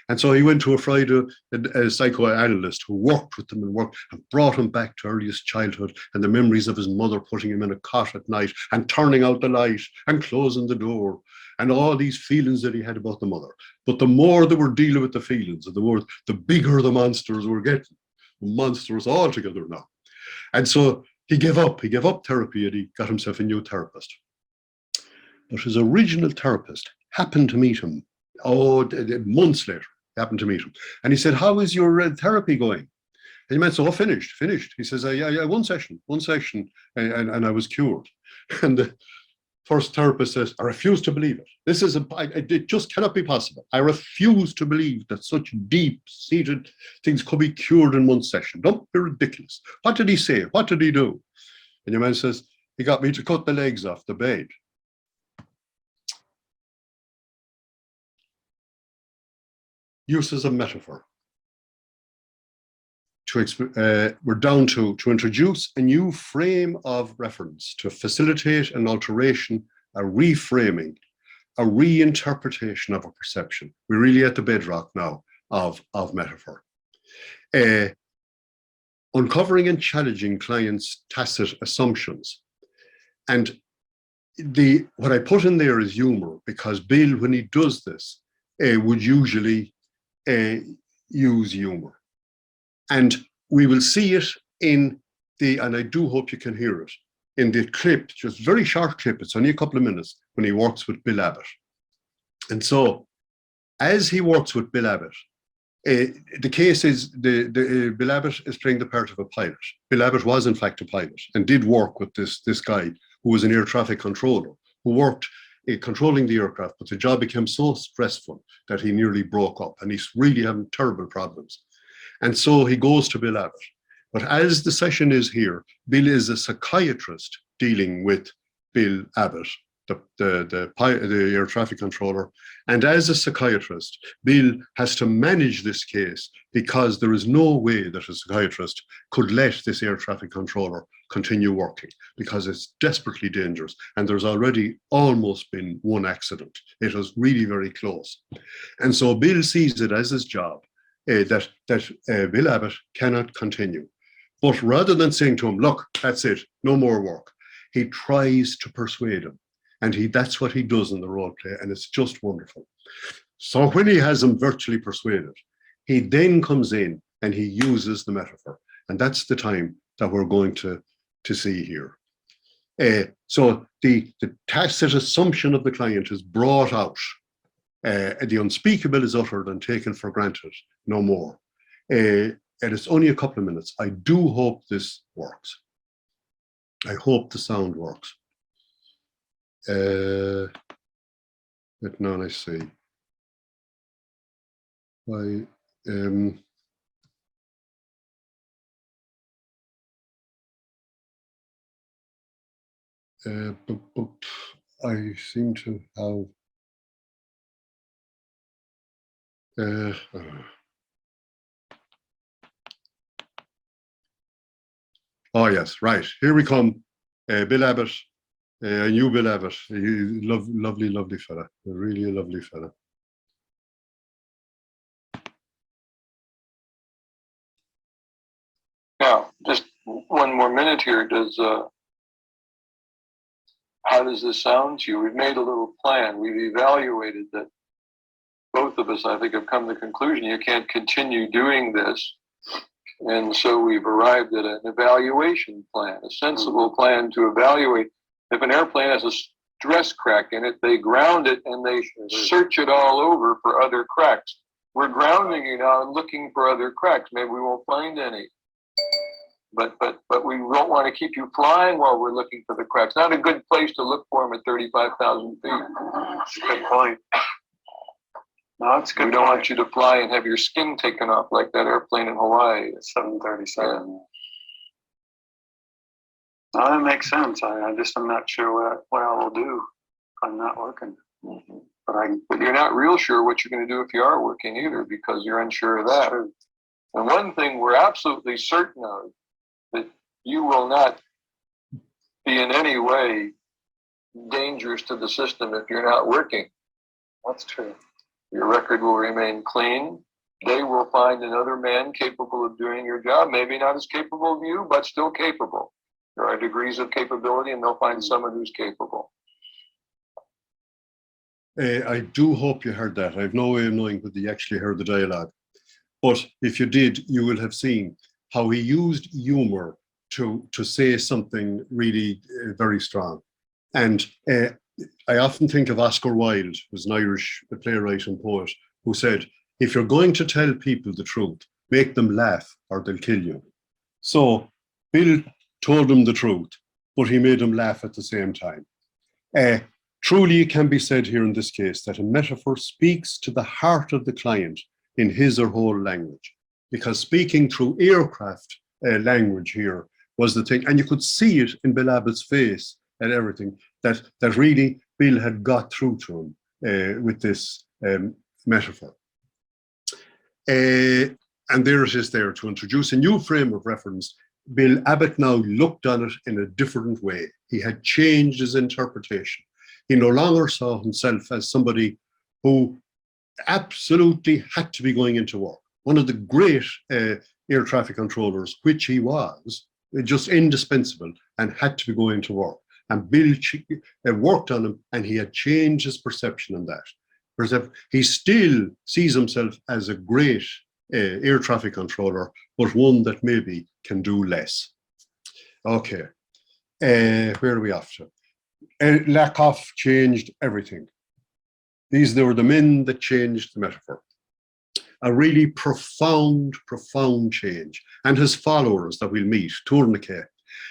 And so he went to a psychoanalyst who worked with him and brought him back to earliest childhood and the memories of his mother putting him in a cot at night and turning out the light and closing the door and all these feelings that he had about the mother. But the more they were dealing with the feelings, the bigger the monsters were getting. Monsters altogether now. And so he gave up therapy and he got himself a new therapist. But his original therapist happened to meet him, months later. Happened to meet him. And he said, how is your therapy going? And he went, so finished. He says, I one session, and I was cured. And the first therapist says, I refuse to believe it. It just cannot be possible. I refuse to believe that such deep-seated things could be cured in one session. Don't be ridiculous. What did he say? What did he do? And your man says, he got me to cut the legs off the bed. Uses of metaphor. We're down to introduce a new frame of reference, to facilitate an alteration, a reframing, a reinterpretation of a perception. We're really at the bedrock now of metaphor. Uncovering and challenging clients' tacit assumptions. And what I put in there is humor, because Bill, when he does this, would usually use humor. And we will see it and I do hope you can hear it, in the clip, just very short clip, it's only a couple of minutes, when he works with Bill Abbott. And so, as he works with Bill Abbott, the case is, Bill Abbott is playing the part of a pilot. Bill Abbott was in fact a pilot and did work with this guy who was an air traffic controller, who worked controlling the aircraft, but the job became so stressful that he nearly broke up and he's really having terrible problems. And so he goes to Bill Abbott. But as the session is here, Bill is a psychiatrist dealing with Bill Abbott, the air traffic controller. And as a psychiatrist, Bill has to manage this case because there is no way that a psychiatrist could let this air traffic controller continue working, because it's desperately dangerous. And there's already almost been one accident. It was really very close. And so Bill sees it as his job that Bill Abbott cannot continue. But rather than saying to him, look, that's it, no more work, he tries to persuade him. And that's what he does in the role play, and it's just wonderful. So when he has him virtually persuaded, he then comes in and he uses the metaphor. And that's the time that we're going to see here. So the tacit assumption of the client is brought out. The unspeakable is uttered and taken for granted, no more. And it's only a couple of minutes. I do hope this works. I hope the sound works. But now let's see. I seem to have. Oh yes, right. Here we come. Bill Abbott. I knew Bill Abbott. Lovely fella. Really a lovely fella. Now, just one more minute here. How does this sound to you? We've made a little plan. We've evaluated that. Both of us, I think, have come to the conclusion you can't continue doing this. And so we've arrived at an evaluation plan, a sensible plan to evaluate. If an airplane has a stress crack in it, they ground it and they search it all over for other cracks. We're grounding you now and looking for other cracks. Maybe we won't find any. But we don't want to keep you flying while we're looking for the cracks. Not a good place to look for them at 35,000 feet. Good point. No, it's good. We don't want you to fly and have your skin taken off like that airplane in Hawaii. 737. No, that makes sense. I'm not sure what I will do if I'm not working. Mm-hmm. But you're not real sure what you're going to do if you are working either, because you're unsure of that. True. And one thing we're absolutely certain of, that you will not be in any way dangerous to the system if you're not working. That's true. Your record will remain clean. They will find another man capable of doing your job, maybe not as capable of you, but still capable. There are degrees of capability, and they'll find someone who's capable. I do hope you heard that. I have no way of knowing whether you actually heard the dialogue. But if you did, you will have seen how he used humor to say something really very strong. And I often think of Oscar Wilde, who's an Irish playwright and poet, who said, if you're going to tell people the truth, make them laugh or they'll kill you. So Bill told them the truth, but he made them laugh at the same time. Truly, it can be said here in this case that a metaphor speaks to the heart of the client in his or her language, because speaking through aircraft language here was the thing, and you could see it in Bill Abbott's face and everything, that really Bill had got through to him with this metaphor. And there it is there, to introduce a new frame of reference. Bill Abbott now looked on it in a different way. He had changed his interpretation. He no longer saw himself as somebody who absolutely had to be going into work. One of the great air traffic controllers, which he was, just indispensable and had to be going to work. And Bill worked on him, and he had changed his perception on that. He still sees himself as a great air traffic controller, but one that maybe can do less. Okay, where are we off to? Lakoff changed everything. These were the men that changed the metaphor. A really profound change. And his followers that we'll meet, Tourniquet,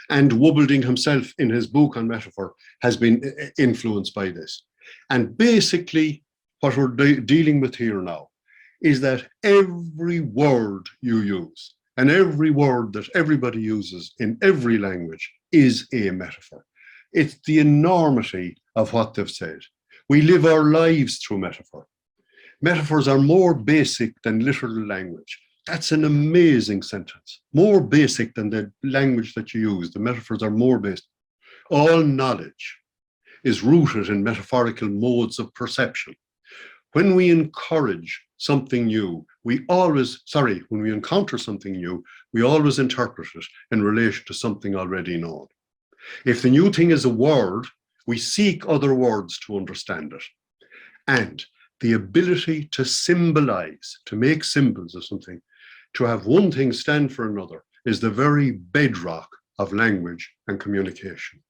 and Wobbleding himself in his book on metaphor has been influenced by this. And basically, what we're dealing with here now is that every word you use and every word that everybody uses in every language is a metaphor. It's the enormity of what they've said. We live our lives through metaphor. Metaphors are more basic than literal language. That's an amazing sentence. More basic than the language that you use. The metaphors are more basic. All knowledge is rooted in metaphorical modes of perception. When we encourage something new, when we encounter something new, we always interpret it in relation to something already known. If the new thing is a word, we seek other words to understand it. And the ability to symbolize, to make symbols of something, to have one thing stand for another, is the very bedrock of language and communication.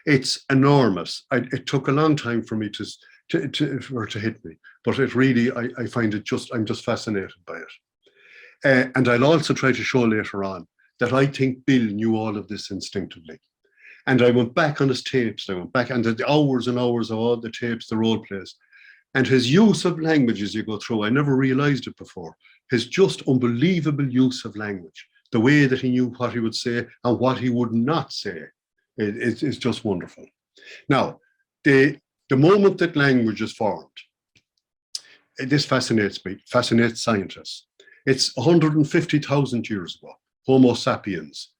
It's enormous. It took a long time for me to hit me, but it really, I find it I'm just fascinated by it. And I'll also try to show later on that I think Bill knew all of this instinctively. And I went back on his tapes. I went back and the hours and hours of all the tapes, the role plays. And his use of language as you go through, I never realized it before. His just unbelievable use of language, the way that he knew what he would say and what he would not say, it's just wonderful. Now, the moment that language is formed, this fascinates me, fascinates scientists. It's 150,000 years ago, Homo sapiens.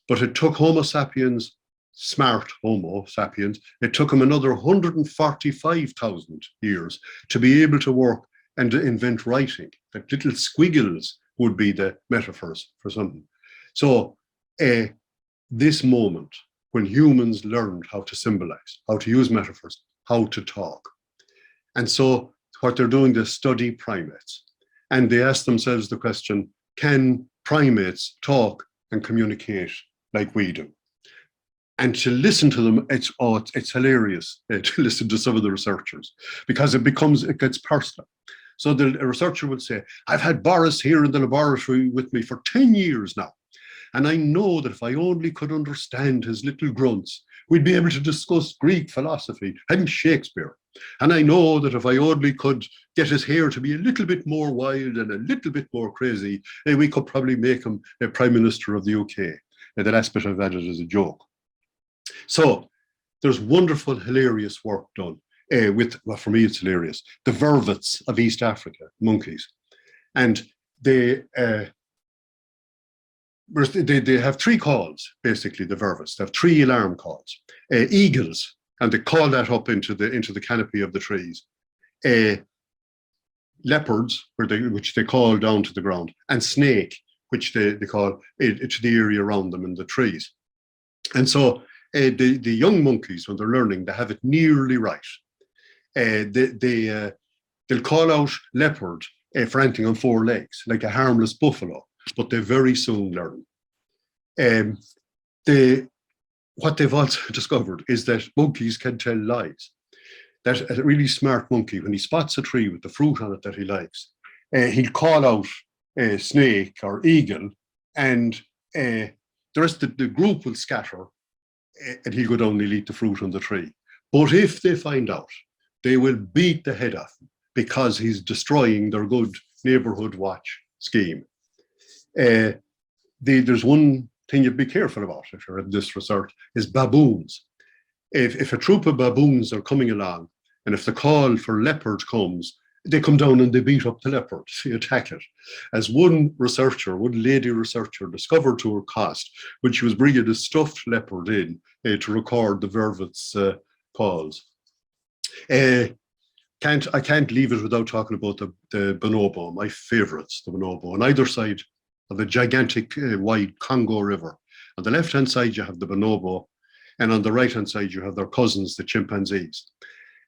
But it took Homo sapiens, smart Homo sapiens, it took him another 145,000 years to be able to work and to invent writing. That little squiggles would be the metaphors for something. So this moment when humans learned how to symbolize, how to use metaphors, how to talk. And so what they're doing, they study primates. And they ask themselves the question, can primates talk and communicate like we do? And to listen to them, it's hilarious to listen to some of the researchers, because it gets personal. So the researcher would say, I've had Boris here in the laboratory with me for 10 years now. And I know that if I only could understand his little grunts, we'd be able to discuss Greek philosophy and Shakespeare. And I know that if I only could get his hair to be a little bit more wild and a little bit more crazy, we could probably make him a Prime Minister of the UK. And the last bit I've added is a joke. So there's wonderful, hilarious work done with, well, for me it's hilarious, the vervets of East Africa, monkeys. And they have three calls, basically, the vervets. They have three alarm calls. Eagles, and they call that up into the canopy of the trees. Leopards, which they call down to the ground, and snake, which they call to the area around them in the trees. And so the young monkeys, when they're learning, they have it nearly right. They'll call out leopard for anything on four legs, like a harmless buffalo, but they very soon learn. What they've also discovered is that monkeys can tell lies. That a really smart monkey, when he spots a tree with the fruit on it that he likes, he'll call out a snake or eagle, and the rest of the group will scatter, and he'll go down and he'll eat the fruit on the tree. But if they find out, they will beat the head off him because he's destroying their good neighborhood watch scheme. There's one thing you'd be careful about if you're in this research, is baboons. If a troop of baboons are coming along, and if the call for leopards comes, they come down and they beat up the leopard, they attack it. As one lady researcher discovered to her cost, when she was bringing a stuffed leopard in to record the vervet's calls. I can't leave it without talking about the bonobo, my favorites, the bonobo. On either side of the gigantic wide Congo River. On the left-hand side, you have the bonobo, and on the right-hand side, you have their cousins, the chimpanzees.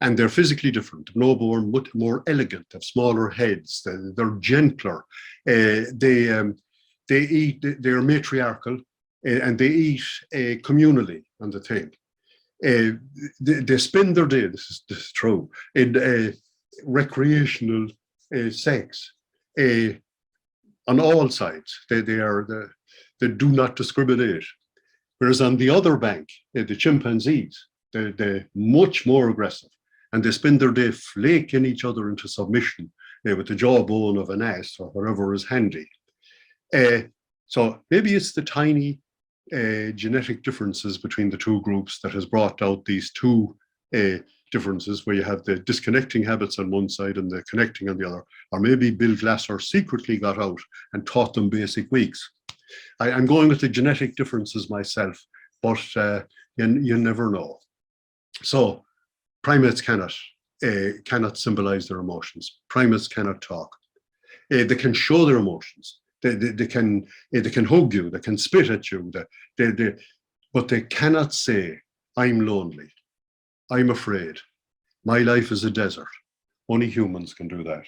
And they're physically different. The bonobo are much more elegant, have smaller heads, they're gentler. They're matriarchal, and they eat communally on the thing. They spend their day, this is true, in recreational sex. On all sides, they do not discriminate. Whereas on the other bank, the chimpanzees, they're much more aggressive, and they spend their day flaking each other into submission with the jawbone of an ass or whatever is handy. So maybe it's the tiny genetic differences between the two groups that has brought out these two differences, where you have the disconnecting habits on one side and the connecting on the other. Or maybe Bill Glasser secretly got out and taught them basic weeks. I'm going with the genetic differences myself, but you never know. So primates cannot symbolize their emotions. Primates cannot talk. They can show their emotions. They can hug you. They can spit at you. But they cannot say, "I'm lonely. I'm afraid. My life is a desert." Only humans can do that.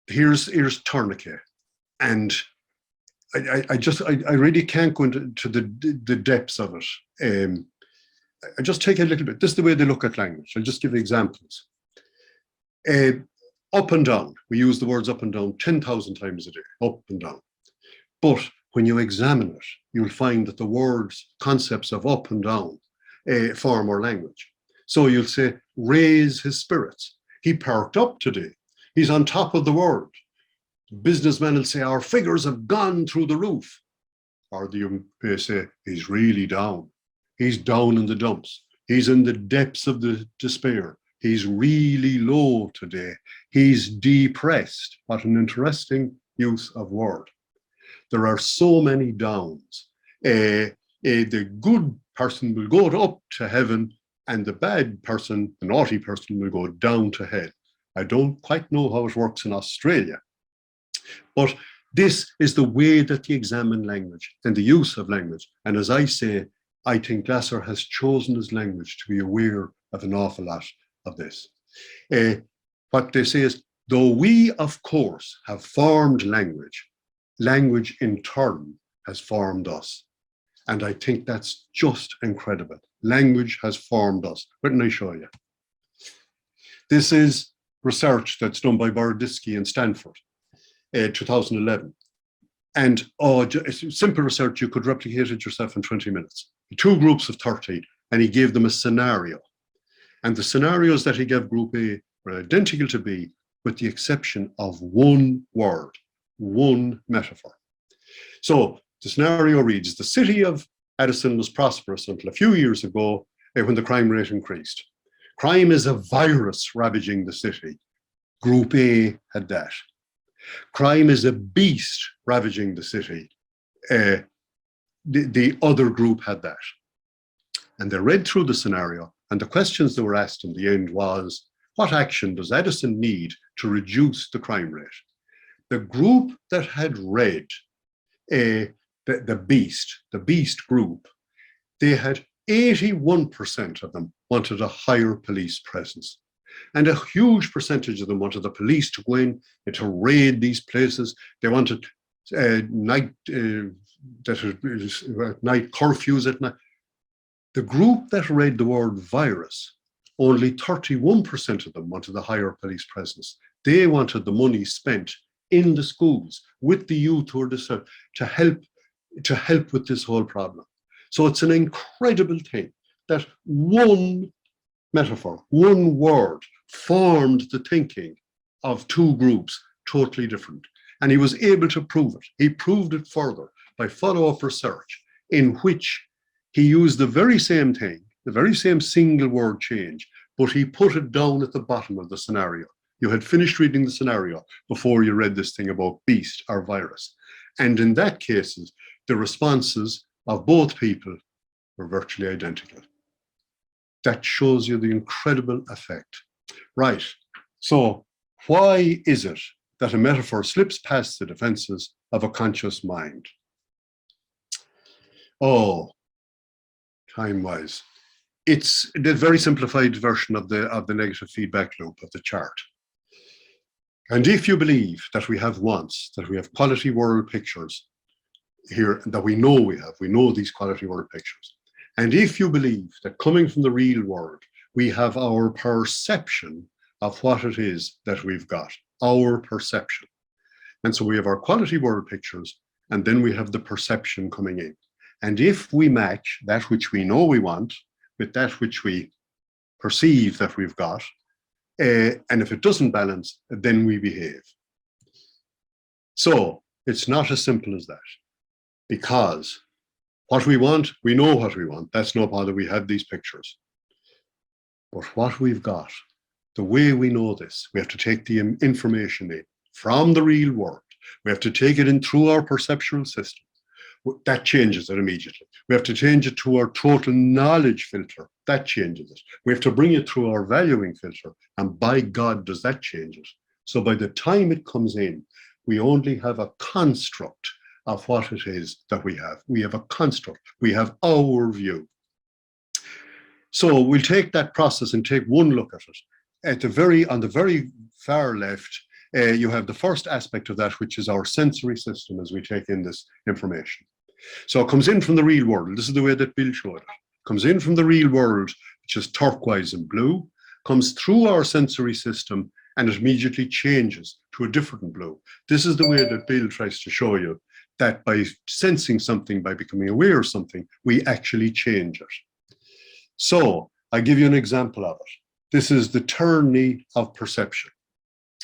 Here's tourniquet, and I really can't go into the depths of it. I just take a little bit. This is the way they look at language. I'll just give examples. Up and down. We use the words up and down 10,000 times a day. Up and down. But when you examine it, you'll find that the words, concepts of up and down form our language. So you'll say, raise his spirits. He perked up today. He's on top of the world. Businessmen will say, our figures have gone through the roof. Or you may say, he's really down. He's down in the dumps. He's in the depths of the despair. He's really low today. He's depressed. What an interesting use of word. There are so many downs. The good person will go up to heaven, and the bad person, the naughty person, will go down to hell. I don't quite know how it works in Australia. But this is the way that you examine language and the use of language. And as I say, I think Glasser has chosen his language to be aware of an awful lot of this. What they say is, though we, of course, have formed language, language in turn has formed us. And I think that's just incredible. Language has formed us. Where can I show you? This is research that's done by Boroditsky in Stanford, 2011. And it's simple research, you could replicate it yourself in 20 minutes. 2 groups of 30, and he gave them a scenario. And the scenarios that he gave Group A were identical to B, with the exception of one word, one metaphor. So the scenario reads, the city of Addison was prosperous until a few years ago when the crime rate increased. Crime is a virus ravaging the city. Group A had that. Crime is a beast ravaging the city. The other group had that. And they read through the scenario, and the questions they were asked in the end was, what action does Addison need to reduce the crime rate? The group that had read the beast group, they had 81% of them wanted a higher police presence. And a huge percentage of them wanted the police to go in and to raid these places. They wanted night curfews at night. The group that read the word virus, only 31% of them wanted the higher police presence. They wanted the money spent in the schools with the youth who are disturbed to help with this whole problem. So it's an incredible thing that one metaphor, one word formed the thinking of two groups totally different. And he was able to prove it. He proved it further by follow-up research in which he used the very same thing, the very same single word change, but he put it down at the bottom of the scenario. You had finished reading the scenario before you read this thing about beast or virus. And in that case, the responses of both people were virtually identical. That shows you the incredible effect. Right, so why is it that a metaphor slips past the defenses of a conscious mind? Oh, time-wise. It's the very simplified version of the negative feedback loop of the chart. And if you believe that we have wants, that we have quality world pictures here, that we know these quality world pictures. And if you believe that coming from the real world, we have our perception of what it is that we've got, our perception. And so we have our quality world pictures, and then we have the perception coming in. And if we match that which we know we want with that which we perceive that we've got, and if it doesn't balance, then we behave. So it's not as simple as that, because what we want, we know what we want. That's no bother, we have these pictures. But what we've got, the way we know this, we have to take the information in from the real world. We have to take it in through our perceptual system. That changes it immediately. We have to change it to our total knowledge filter. That changes it. We have to bring it through our valuing filter. And by God, does that change it. So by the time it comes in, we only have a construct of what it is that we have. We have a construct. We have our view. So we'll take that process and take one look at it. On the very far left, you have the first aspect of that, which is our sensory system as we take in this information. So it comes in from the real world. This is the way that Bill showed it. It comes in from the real world, which is turquoise and blue, comes through our sensory system, and it immediately changes to a different blue. This is the way that Bill tries to show you that by sensing something, by becoming aware of something, we actually change it. So I give you an example of it. This is the tourney of perception.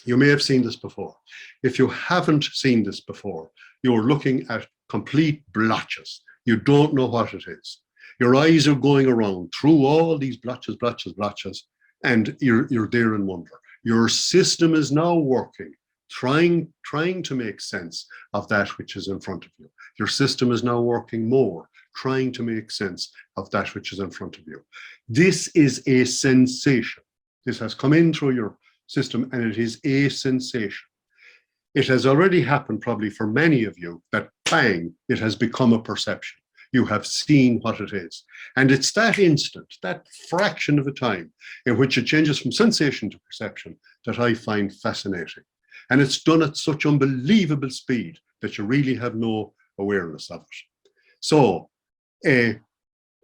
You may have seen this before. If you haven't seen this before, you're looking at complete blotches. You don't know what it is. Your eyes are going around through all these blotches, and you're there in wonder. Your system is now working, trying to make sense of that which is in front of you. Your system is now working more, trying to make sense of that which is in front of you. This is a sensation. This has come in through your system, and it is a sensation. It has already happened probably for many of you that bang, it has become a perception. You have seen what it is. And it's that instant, that fraction of a time in which it changes from sensation to perception that I find fascinating. And it's done at such unbelievable speed that you really have no awareness of it. So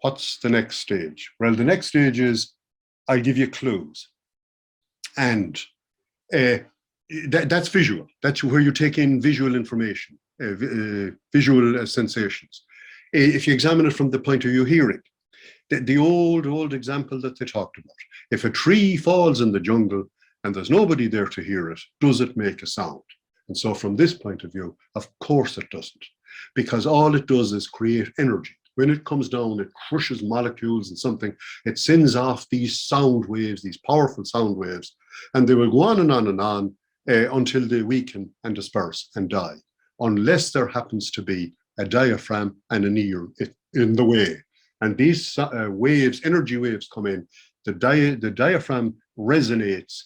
what's the next stage? Well, the next stage is I give you clues. And that's visual. That's where you take in visual information, visual sensations. If you examine it from the point of view hearing, The old example that they talked about. If a tree falls in the jungle and there's nobody there to hear it, does it make a sound? And so from this point of view, of course it doesn't, because all it does is create energy. When it comes down, it crushes molecules and something, it sends off these sound waves, these powerful sound waves, and they will go on and on and on until they weaken and disperse and die, unless there happens to be a diaphragm and an ear in the way. And these waves, energy waves come in, the diaphragm resonates,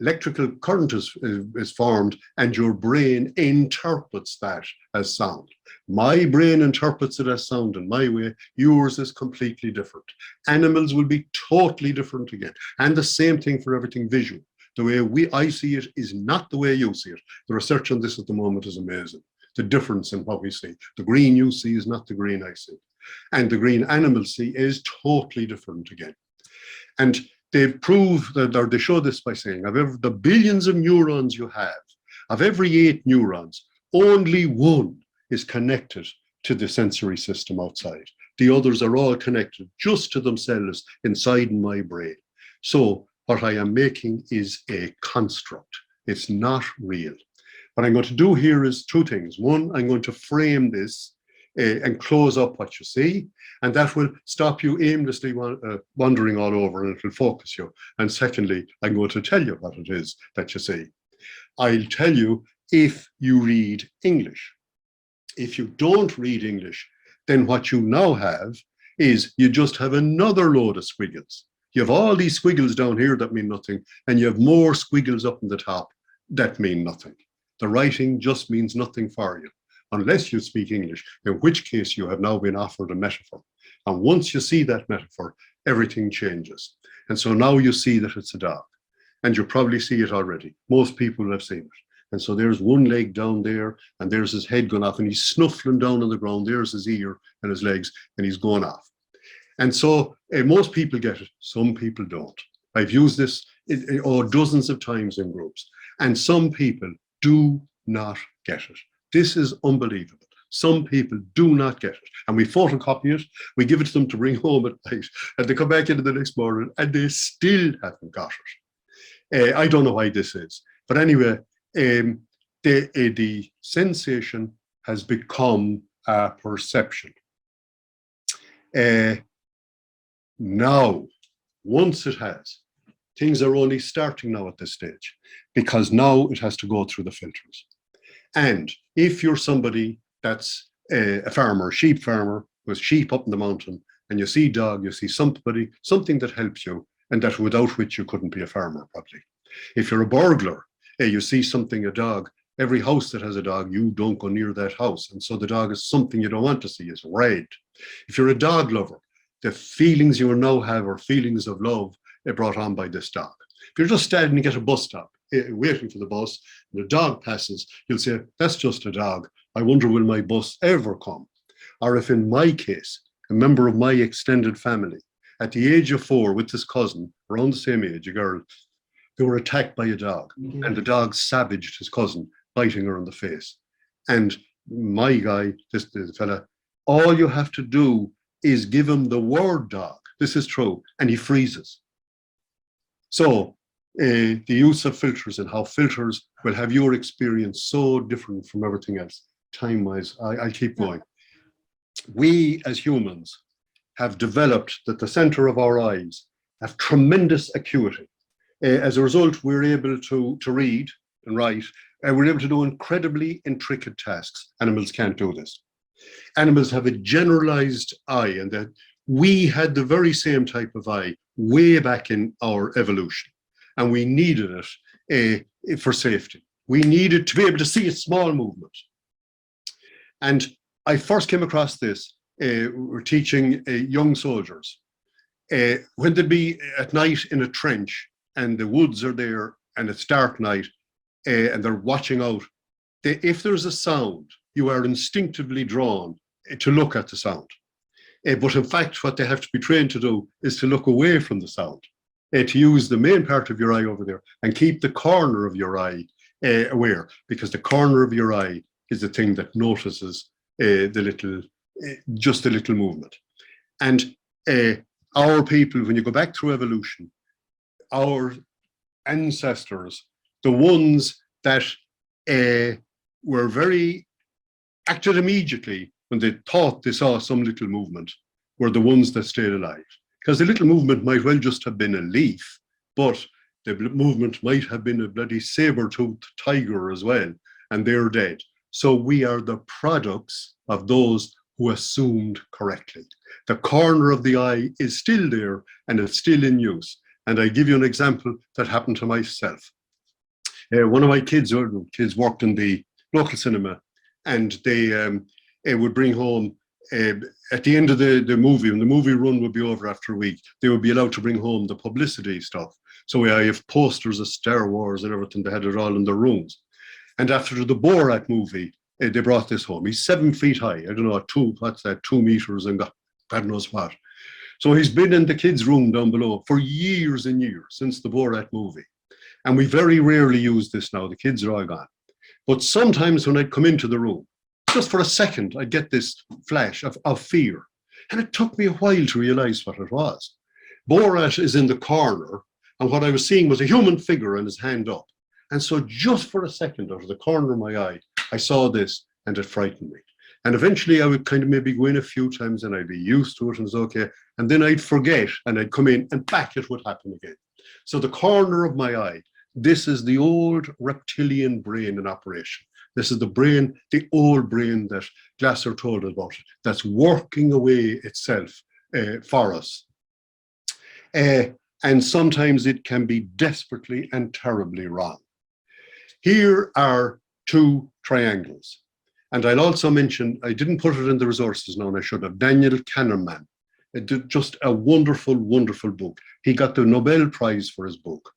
electrical current is formed, and your brain interprets that as sound. My brain interprets it as sound in my way, yours is completely different. Animals will be totally different again. And the same thing for everything visual. The way I see it is not the way you see it. The research on this at the moment is amazing. The difference in what we see. The green you see is not the green I see. And the green animals see is totally different again. And they prove that, or they show this by saying, of the billions of neurons you have, of every 8 neurons, only 1 is connected to the sensory system outside. The others are all connected just to themselves inside my brain. So what I am making is a construct. It's not real. What I'm going to do here is 2 things. One, I'm going to frame this and close up what you see, and that will stop you aimlessly wandering all over, and it will focus you. And secondly, I'm going to tell you what it is that you see. I'll tell you if you read English. If you don't read English, then what you now have is you just have another load of squiggles. You have all these squiggles down here that mean nothing, and you have more squiggles up in the top that mean nothing. The writing just means nothing for you, unless you speak English, in which case you have now been offered a metaphor. And once you see that metaphor, everything changes. And so now you see that it's a dog, and you probably see it already. Most people have seen it. And so there's one leg down there, and there's his head going off, and he's snuffling down on the ground. There's his ear and his legs, and he's going off. And so most people get it, some people don't. I've used this dozens of times in groups, and some people do not get it. This is unbelievable. Some people do not get it. And we photocopy it, we give it to them to bring home at night, and they come back into the next morning and they still haven't got it. I don't know why this is. But anyway, the sensation has become a perception. Now, once it has, things are only starting now at this stage, because now it has to go through the filters. And if you're somebody that's a farmer, a sheep farmer with sheep up in the mountain, and you see dog, you see something that helps you, and that without which you couldn't be a farmer probably. If you're a burglar, you see something, a dog, every house that has a dog, you don't go near that house. And so the dog is something you don't want to see, it's red. If you're a dog lover, the feelings you now have are feelings of love brought on by this dog. If you're just standing at a bus stop, waiting for the bus, and the dog passes, you'll say, that's just a dog. I wonder, will my bus ever come? Or if in my case, a member of my extended family, at the age of 4 with his cousin, around the same age, a girl, they were attacked by a dog, and the dog savaged his cousin, biting her in the face. And my guy, this fella, all you have to do is give him the word dog. This is true. And he freezes. So the use of filters and how filters will have your experience so different from everything else. Time-wise, I'll keep going. We as humans have developed that the center of our eyes have tremendous acuity. As a result, we're able to read and write, and we're able to do incredibly intricate tasks. Animals can't do this. Animals have a generalized eye, and that we had the very same type of eye way back in our evolution, and we needed it for safety. We needed to be able to see a small movement. And I first came across this, we're teaching young soldiers. When they'd be at night in a trench and the woods are there and it's dark night and they're watching out, if there's a sound, you are instinctively drawn to look at the sound. But in fact, what they have to be trained to do is to look away from the sound, to use the main part of your eye over there and keep the corner of your eye aware, because the corner of your eye is the thing that notices just a little movement. And our people, when you go back through evolution, our ancestors, the ones that were very acted immediately when they thought they saw some little movement, were the ones that stayed alive. Because the little movement might well just have been a leaf, but the movement might have been a bloody saber-toothed tiger as well, and they're dead. So we are the products of those who assumed correctly. The corner of the eye is still there, and it's still in use. And I give you an example that happened to myself. One of my kids worked in the local cinema, and they would bring home, at the end of the movie, when the movie run would be over after a week, they would be allowed to bring home the publicity stuff. So I have posters of Star Wars and everything. They had it all in their rooms. And after the Borat movie, they brought this home. He's 7 feet high. I don't know, 2 meters and God knows what. So he's been in the kids' room down below for years and years, since the Borat movie. And we very rarely use this now. The kids are all gone. But sometimes when I'd come into the room, just for a second, I'd get this flash of fear. And it took me a while to realize what it was. Borat is in the corner, and what I was seeing was a human figure and his hand up. And so just for a second, out of the corner of my eye, I saw this, and it frightened me. And eventually I would kind of maybe go in a few times and I'd be used to it and it's okay. And then I'd forget and I'd come in and back it would happen again. So the corner of my eye, this is the old reptilian brain in operation. This is the brain, the old brain that Glasser told us about, that's working away itself for us. And sometimes it can be desperately and terribly wrong. Here are 2 triangles. And I'll also mention, I didn't put it in the resources now, and I should have, Daniel Kahneman. It did just a wonderful, wonderful book. He got the Nobel Prize for his book,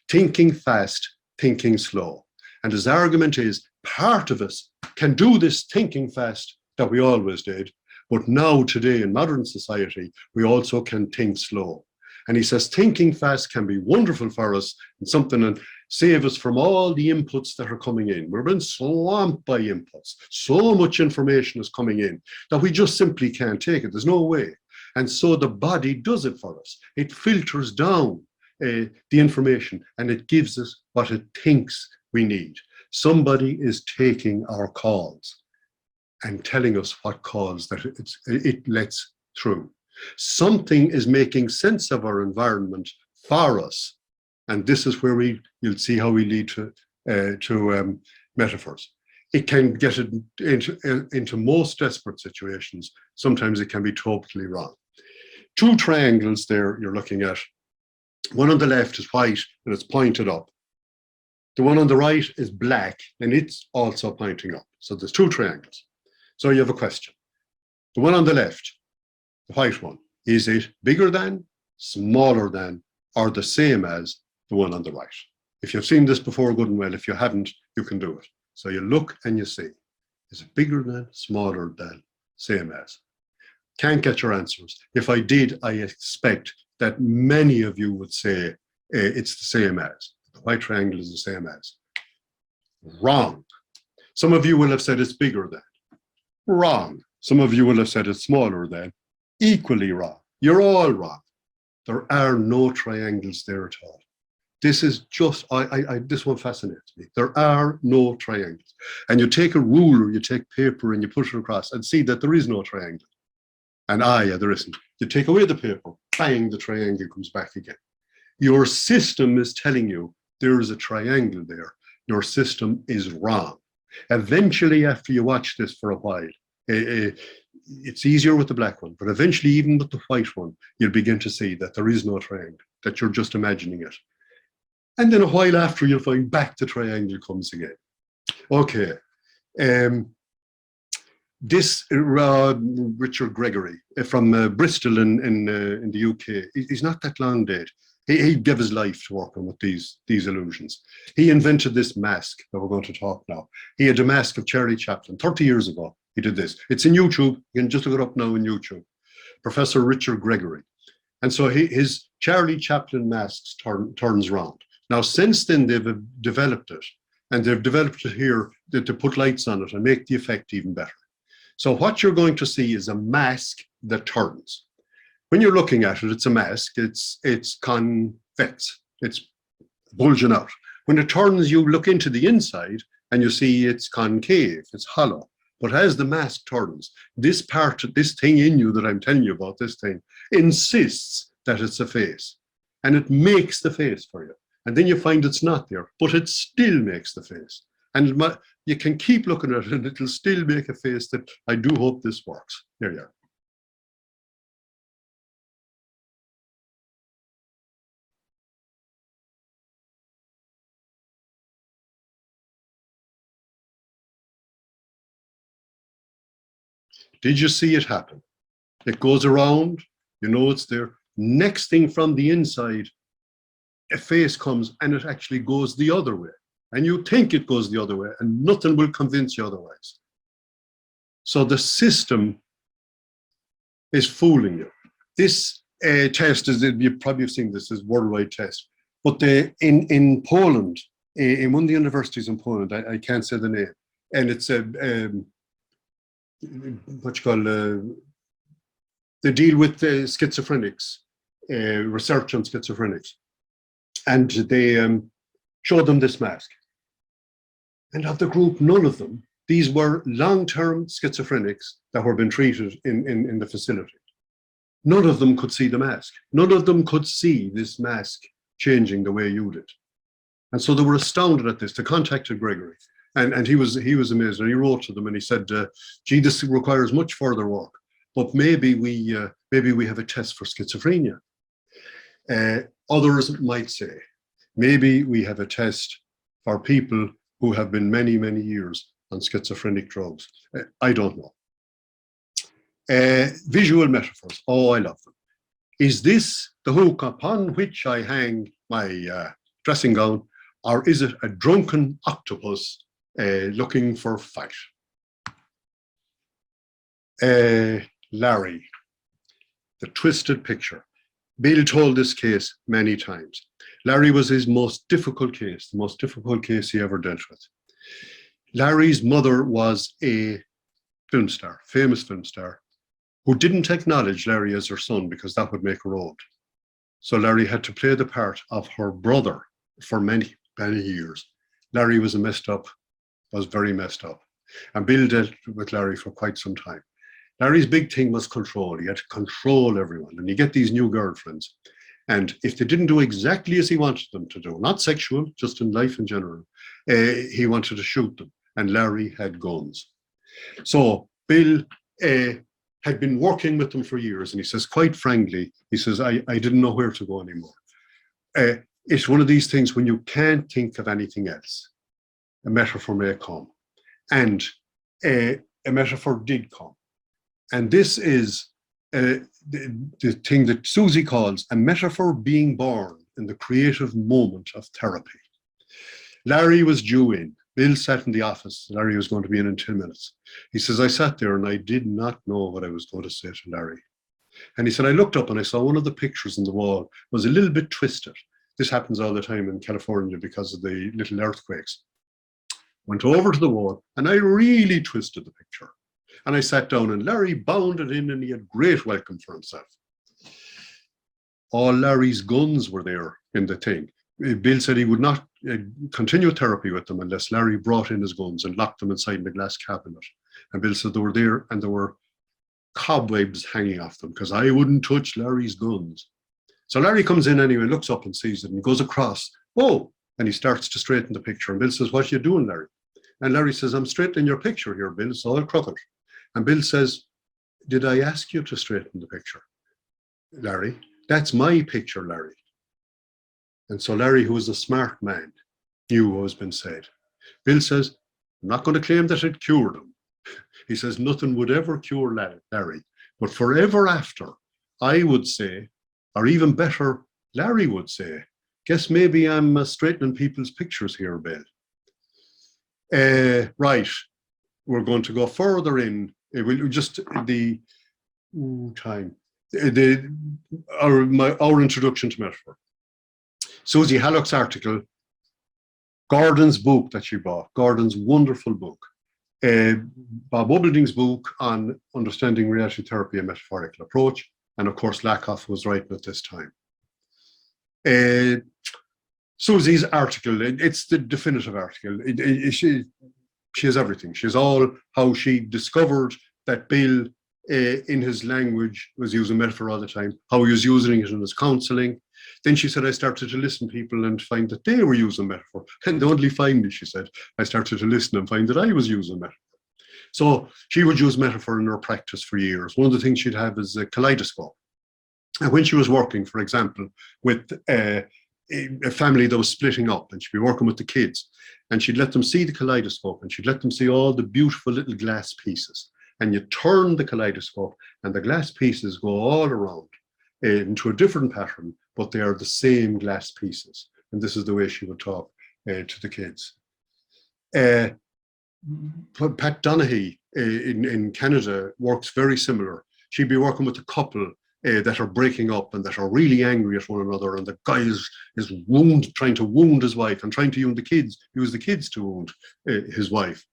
Thinking Fast, Thinking Slow. And his argument is, part of us can do this thinking fast that we always did, but now today in modern society, we also can think slow. And he says, thinking fast can be wonderful for us and something and save us from all the inputs that are coming in. We're being swamped by inputs. So much information is coming in that we just simply can't take it. There's no way. And so the body does it for us. It filters down the information and it gives us what it thinks we need. Somebody is taking our calls and telling us what calls that it lets through. Something is making sense of our environment for us. And this is where you'll see how we lead to metaphors. It can get into most desperate situations. Sometimes it can be totally wrong. 2 triangles there you're looking at. One on the left is white and it's pointed up. The one on the right is black and it's also pointing up. So there's 2 triangles. So you have a question. The one on the left, the white one, is it bigger than, smaller than, or the same as the one on the right? If you've seen this before, good and well. If you haven't, you can do it. So you look and you see, is it bigger than, smaller than, same as? Can't get your answers. If I did, I expect that many of you would say it's the same as. The white triangle is the same as. Wrong. Some of you will have said it's bigger than. Wrong. Some of you will have said it's smaller than. Equally wrong. You're all wrong. There are no triangles there at all. This is just, this one fascinates me. There are no triangles. And you take a ruler, you take paper and you put it across and see that there is no triangle. And yeah, there isn't. You take away the paper, bang, the triangle comes back again. Your system is telling you there is a triangle there. Your system is wrong. Eventually, after you watch this for a while, it's easier with the black one, but eventually, even with the white one, you'll begin to see that there is no triangle, that you're just imagining it. And then a while after, you'll find back the triangle comes again. Okay. This Richard Gregory from Bristol in the UK, he's not that long dead. He gave his life to working with these illusions. He invented this mask that we're going to talk now. He had a mask of Charlie Chaplin 30 years ago. He did this. It's in YouTube. You can just look it up now in YouTube. Professor Richard Gregory. And so his Charlie Chaplin masks turns round. Now, since then, they've developed it. And they've developed it here to put lights on it and make the effect even better. So what you're going to see is a mask that turns. when you're looking at it, it's a mask. It's convex. It's bulging out. When it turns, you look into the inside and you see it's concave. It's hollow. But as the mask turns, this thing in you that I'm telling you about, this thing, insists that it's a face. And it makes the face for you. And then you find it's not there, but it still makes the face. And you can keep looking at it and it'll still make a face that I do hope this works. There you are. Did you see it happen? It goes around, you know it's there. Next thing from the inside, a face comes and it actually goes the other way. And you think it goes the other way and nothing will convince you otherwise. So the system is fooling you. This test is, you probably have seen this, is worldwide test. But in Poland, in one of the universities in Poland, I can't say the name, and it's what you call, they deal with schizophrenics, research on schizophrenics. And they showed them this mask. And of the group, none of them, these were long-term schizophrenics that were being treated in the facility. None of them could see the mask. None of them could see this mask changing the way you did. And so they were astounded at this. They contacted Gregory. And he was amazed. And he wrote to them and he said, gee, this requires much further work, but maybe we have a test for schizophrenia. Others might say, maybe we have a test for people who have been many, many years on schizophrenic drugs. I don't know. Visual metaphors, oh, I love them. Is this the hook upon which I hang my dressing gown, or is it a drunken octopus looking for fight? Larry, the twisted picture. Bill told this case many times. Larry was his most difficult case, the most difficult case he ever dealt with. Larry's mother was a film star, famous film star, who didn't acknowledge Larry as her son because that would make her old. So Larry had to play the part of her brother for many, many years. Larry was very messed up. And Bill dealt with Larry for quite some time. Larry's big thing was control. He had to control everyone. And you get these new girlfriends. And if they didn't do exactly as he wanted them to do, not sexual, just in life in general, he wanted to shoot them. And Larry had guns. So Bill had been working with them for years. And he says, quite frankly, he says, I didn't know where to go anymore. It's one of these things when you can't think of anything else, a metaphor may come. And a metaphor did come. And this is the thing that Susie calls a metaphor being born in the creative moment of therapy. Larry was due in. Bill sat in the office. Larry was going to be in 10 minutes. He says, I sat there and I did not know what I was going to say to Larry. And he said, I looked up and I saw one of the pictures on the wall was a little bit twisted. This happens all the time in California because of the little earthquakes. Went over to the wall and I really twisted the picture. And I sat down and Larry bounded in and he had great welcome for himself. All Larry's guns were there in the thing. Bill said he would not continue therapy with them unless Larry brought in his guns and locked them inside the glass cabinet. And Bill said they were there and there were cobwebs hanging off them because I wouldn't touch Larry's guns. So Larry comes in anyway, looks up and sees it and goes across. Oh, and he starts to straighten the picture. And Bill says, what are you doing, Larry? And Larry says, I'm straightening your picture here, Bill. It's all crooked. And Bill says, did I ask you to straighten the picture? Larry, that's my picture, Larry. And so Larry, who was a smart man, knew what was been said. Bill says, I'm not going to claim that it cured him. He says, nothing would ever cure Larry. But forever after, I would say, or even better, Larry would say, guess maybe I'm straightening people's pictures here, Bill. Right, we're going to go further in. We'll just the time. Our introduction to metaphor. Susie Hallock's article, Gordon's book that she bought, Gordon's wonderful book, Bob Wobbelding's book on understanding reality therapy and metaphorical approach, And of course, Lakoff was writing at this time. Susie's article, it's the definitive article. She has everything. She has all how she discovered that Bill in his language was using metaphor all the time, how he was using it in his counselling. Then she said, I started to listen to people and find that they were using metaphor. And only finally, she said, I started to listen and find that I was using metaphor. So she would use metaphor in her practice for years. One of the things she'd have is a kaleidoscope. And when she was working, for example, with a family that was splitting up, and she'd be working with the kids, and she'd let them see the kaleidoscope, and she'd let them see all the beautiful little glass pieces. And you turn the kaleidoscope, and the glass pieces go all around into a different pattern, but they are the same glass pieces. And this is the way she would talk to the kids. Pat Donaghy in Canada works very similar. She'd be working with a couple that are breaking up and that are really angry at one another, and the guy is trying to wound his wife and trying to use the kids to wound his wife.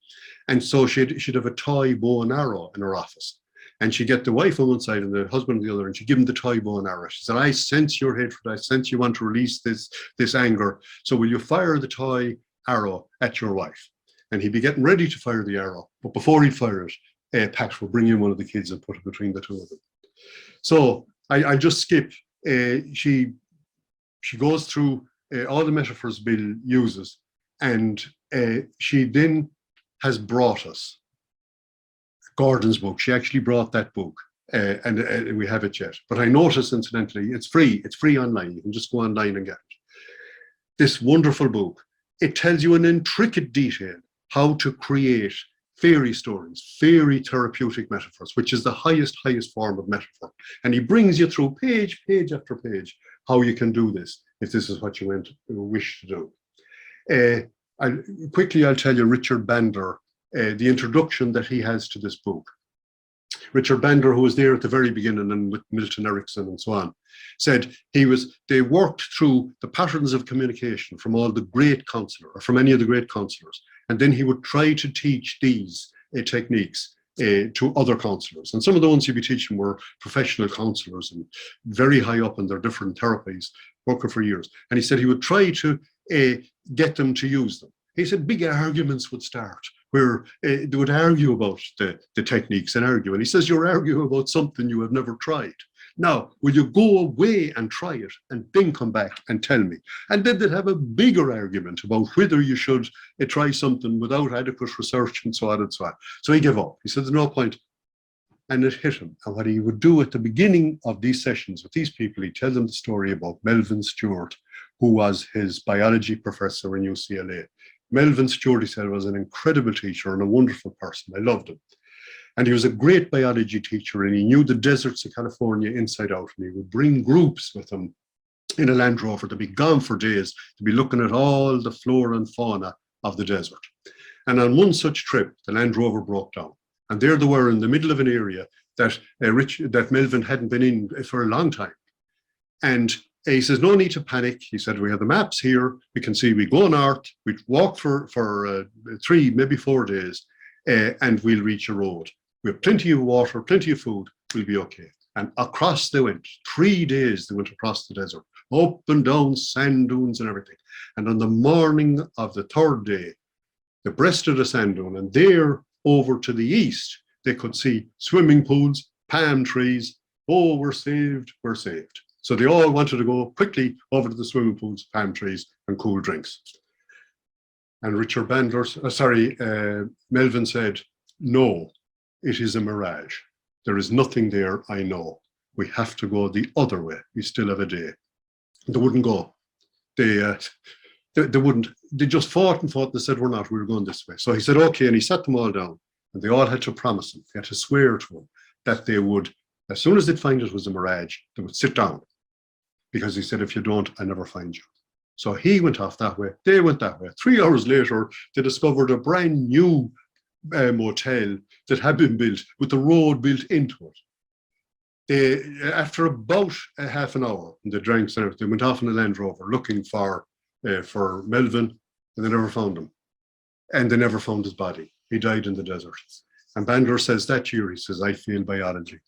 And so she'd have a toy bow and arrow in her office, and she'd get the wife on one side and the husband on the other, and she'd give him the toy bow and arrow. She said, I sense your hatred, I sense you want to release this anger, so will you fire the toy arrow at your wife? And he'd be getting ready to fire the arrow, but before he'd fire it, Pat would bring in one of the kids and put it between the two of them. So I just skip. She goes through all the metaphors Bill uses, and she then has brought us Gordon's book. She actually brought that book, and we have it yet. But I noticed, incidentally, it's free. It's free online. You can just go online and get it. This wonderful book. It tells you in intricate detail how to create fairy stories, fairy therapeutic metaphors, which is the highest form of metaphor. And he brings you through page after page how you can do this, if this is what you wish to do. I'll tell you Richard Bandler, the introduction that he has to this book. Richard Bandler, who was there at the very beginning and with Milton Erickson and so on, said they worked through the patterns of communication from all the great counselors, or from any of the great counselors. And then he would try to teach these techniques to other counselors. And some of the ones he'd be teaching were professional counselors and very high up in their different therapies, working for years. And he said he would try to get them to use them. He said big arguments would start where they would argue about the techniques and argue. And he says, you're arguing about something you have never tried. Now, will you go away and try it and then come back and tell me? And then they'd have a bigger argument about whether you should try something without adequate research and so on and so on. So he gave up. He said, there's no point. And it hit him. And what he would do at the beginning of these sessions with these people, he'd tell them the story about Melvin Stewart, who was his biology professor in UCLA. Melvin Stewart, he said, was an incredible teacher and a wonderful person. I loved him. And he was a great biology teacher, and he knew the deserts of California inside out. And he would bring groups with him in a Land Rover to be gone for days, to be looking at all the flora and fauna of the desert. And on one such trip, the Land Rover broke down. And there they were in the middle of an area that Melvin hadn't been in for a long time. And he says, no need to panic. He said, we have the maps here. We can see we go north, we walk for 3, maybe 4 days, and we'll reach a road. We have plenty of water, plenty of food, we'll be okay. And across they went. 3 days they went across the desert, up and down sand dunes and everything. And on the morning of the 3rd day, they breasted a sand dune, and there over to the east, they could see swimming pools, palm trees. Oh, we're saved, we're saved. So they all wanted to go quickly over to the swimming pools, palm trees, and cool drinks. And Richard Bandler, Melvin said, no, it is a mirage. There is nothing there, I know. We have to go the other way. We still have a day. They wouldn't go. They wouldn't. They just fought and fought. They said, we're not, we're going this way. So he said, okay, and he sat them all down. And they all had to promise him, they had to swear to him that they would, as soon as they'd find it was a mirage, they would sit down. Because he said, if you don't, I never find you. So he went off that way, they went that way. 3 hours later, they discovered a brand new motel that had been built with the road built into it. After about a half an hour, and the drinks and everything, went off in a Land Rover looking for Melvin, and they never found him. And they never found his body. He died in the desert. And Bandler says that year, he says, I failed biology.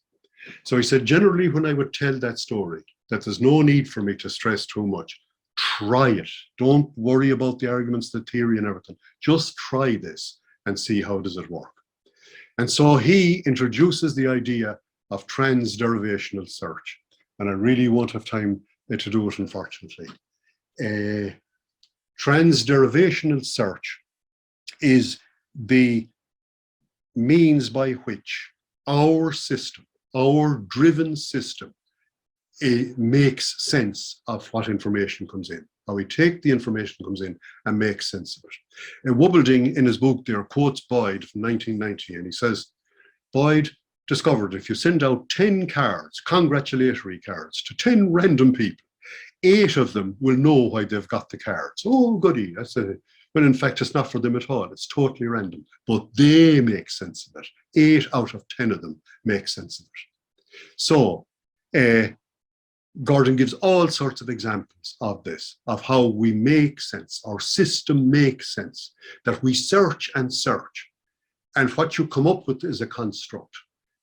So he said, generally, when I would tell that story, that there's no need for me to stress too much. Try it. Don't worry about the arguments, the theory and everything. Just try this and see how does it work. And so he introduces the idea of transderivational search. And I really won't have time to do it, unfortunately. Transderivational search is the means by which our system, our driven system, it makes sense of what information comes in. How we take the information that comes in and make sense of it. Wobbelding, in his book there, quotes Boyd from 1990, and he says, Boyd discovered if you send out 10 cards, congratulatory cards, to 10 random people, 8 of them will know why they've got the cards. Oh, goody, that's it. Well, in fact, it's not for them at all. It's totally random, but they make sense of it. 8 out of 10 of them make sense of it. So, Gordon gives all sorts of examples of this, of how we make sense, our system makes sense, that we search and search. And what you come up with is a construct.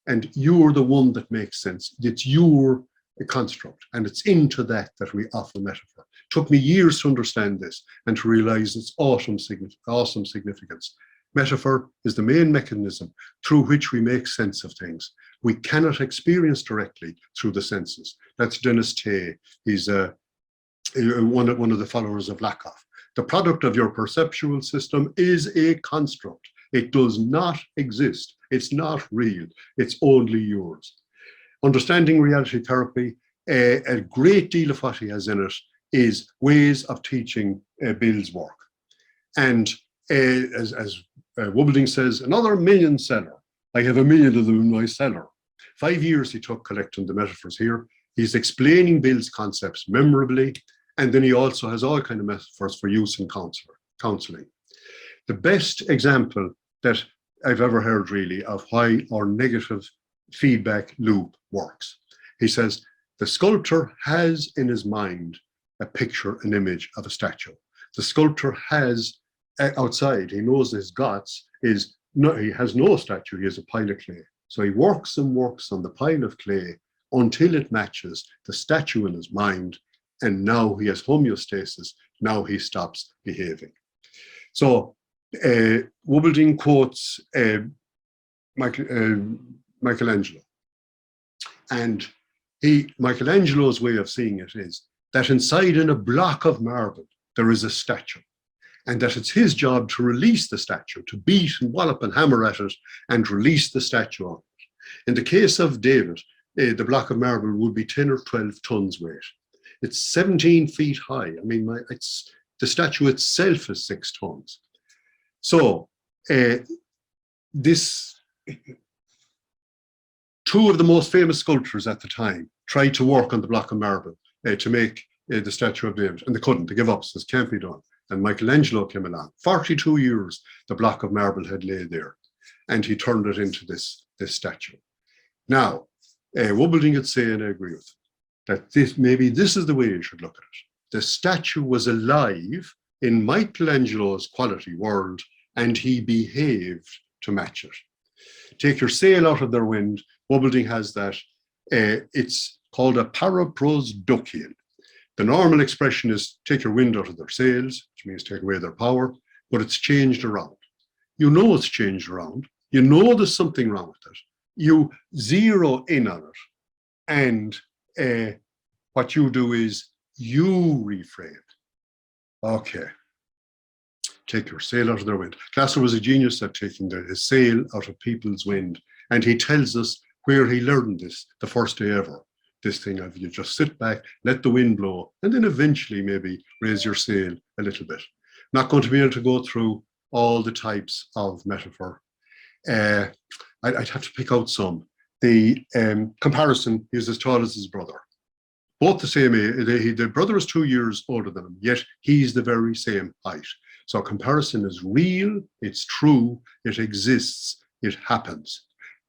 And you're the one that makes sense. It's your construct. And it's into that we offer metaphor. It took me years to understand this and to realize its awesome significance. Metaphor is the main mechanism through which we make sense of things. We cannot experience directly through the senses. That's Dennis Tay. He's one of the followers of Lakoff. The product of your perceptual system is a construct. It does not exist. It's not real. It's only yours. Understanding reality therapy, a great deal of what he has in it is ways of teaching Bill's work. And as Wobbelding says, another million seller. I have 1 million of them in my cellar. 5 years he took collecting the metaphors here. He's explaining Bill's concepts memorably, and then he also has all kinds of metaphors for use in counselling. The best example that I've ever heard really of why our negative feedback loop works. He says, the sculptor has in his mind a picture, an image of a statue. The sculptor has outside, he knows his guts is no, he has no statue, he has a pile of clay. So he works and works on the pile of clay until it matches the statue in his mind, and now he has homeostasis, now he stops behaving. So Wobbelding quotes Michelangelo, and Michelangelo's way of seeing it is that inside in a block of marble there is a statue, and that it's his job to release the statue, to beat and wallop and hammer at it and release the statue on it. In the case of David, the block of marble would be 10 or 12 tons weight. It's 17 feet high. I mean, the statue itself is 6 tons. So two of the most famous sculptors at the time tried to work on the block of marble to make the statue of David, and they couldn't. They gave up, so this can't be done. And Michelangelo came along. 42 years the block of marble had lay there, and he turned it into this statue. Now, Wobbelding would say, and I agree with him, that maybe this is the way you should look at it. The statue was alive in Michelangelo's quality world, and he behaved to match it. Take your sail out of their wind. Wobbelding has that. It's called a paraprosdokian. The normal expression is take your wind out of their sails, which means take away their power, but it's changed around. You know it's changed around. You know there's something wrong with it. You zero in on it, and what you do is you reframe. Okay, take your sail out of their wind. Glasser was a genius at taking his sail out of people's wind, and he tells us where he learned this the first day ever. This thing of you just sit back, let the wind blow, and then eventually maybe raise your sail a little bit. Not going to be able to go through all the types of metaphor. I'd have to pick out some. The comparison, he's as tall as his brother. Both the same age. The brother is 2 years older than him, yet he's the very same height. So comparison is real, it's true, it exists, it happens.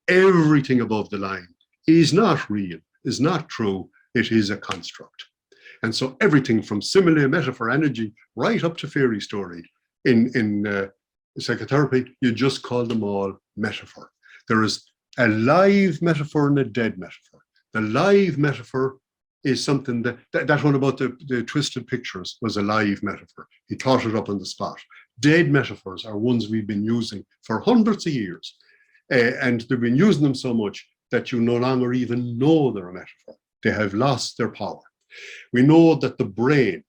Everything above the line is not real, is not true, it is a construct. And so everything from simile, metaphor, energy, right up to fairy story in psychotherapy, you just call them all metaphor. There is a live metaphor and a dead metaphor. The live metaphor is something that one about the twisted pictures was a live metaphor. He thought it up on the spot. Dead metaphors are ones we've been using for hundreds of years. And they've been using them so much that you no longer even know they're a metaphor. They have lost their power. We know that the brain,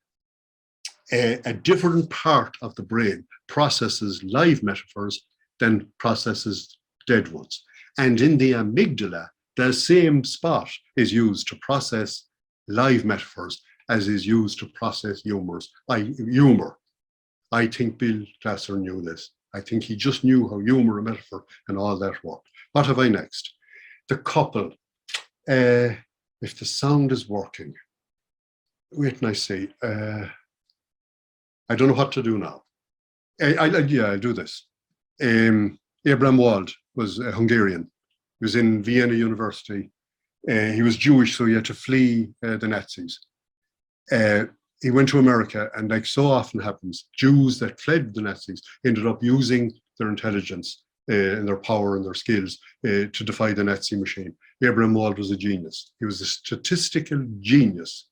a different part of the brain, processes live metaphors than processes dead ones. And in the amygdala, the same spot is used to process live metaphors as is used to process humor. I think Bill Glasser knew this. I think he just knew how humor and metaphor and all that worked. What have I next? The couple. If the sound is working, wait and I see. I don't know what to do now. I'll do this. Abraham Wald was a Hungarian. He was in Vienna University. He was Jewish, so he had to flee the Nazis. He went to America, and like so often happens, Jews that fled the Nazis ended up using their intelligence and their power and their skills to defy the Nazi machine. Abraham Wald was a genius. He was a statistical genius.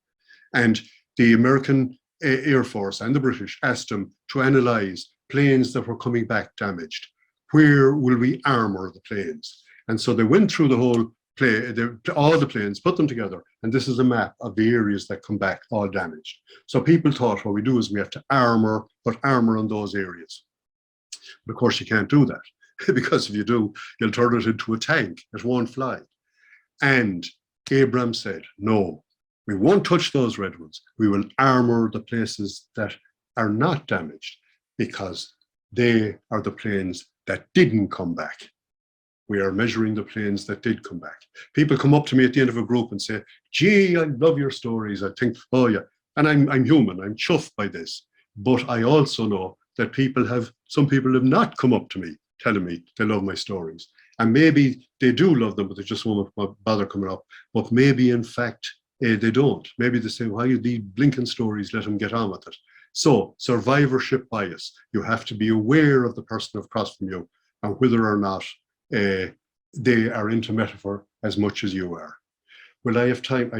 And the American Air Force and the British asked him to analyze planes that were coming back damaged. Where will we armor the planes? And so they went through the whole all the planes, put them together, and this is a map of the areas that come back all damaged. So people thought what we do is we have to put armor on those areas. But of course you can't do that, because if you do, you'll turn it into a tank. It won't fly. And Abraham said, no, we won't touch those red ones. We will armor the places that are not damaged, because they are the planes that didn't come back. We are measuring the planes that did come back. People come up to me at the end of a group and say, gee, I love your stories. I think, oh yeah. And I'm human, I'm chuffed by this. But I also know that some people have not come up to me telling me they love my stories. And maybe they do love them, but they just won't bother coming up. But maybe in fact, they don't. Maybe they say, why are these blinking stories? Let them get on with it. So survivorship bias. You have to be aware of the person across from you and whether or not they are into metaphor as much as you are. Will I have time?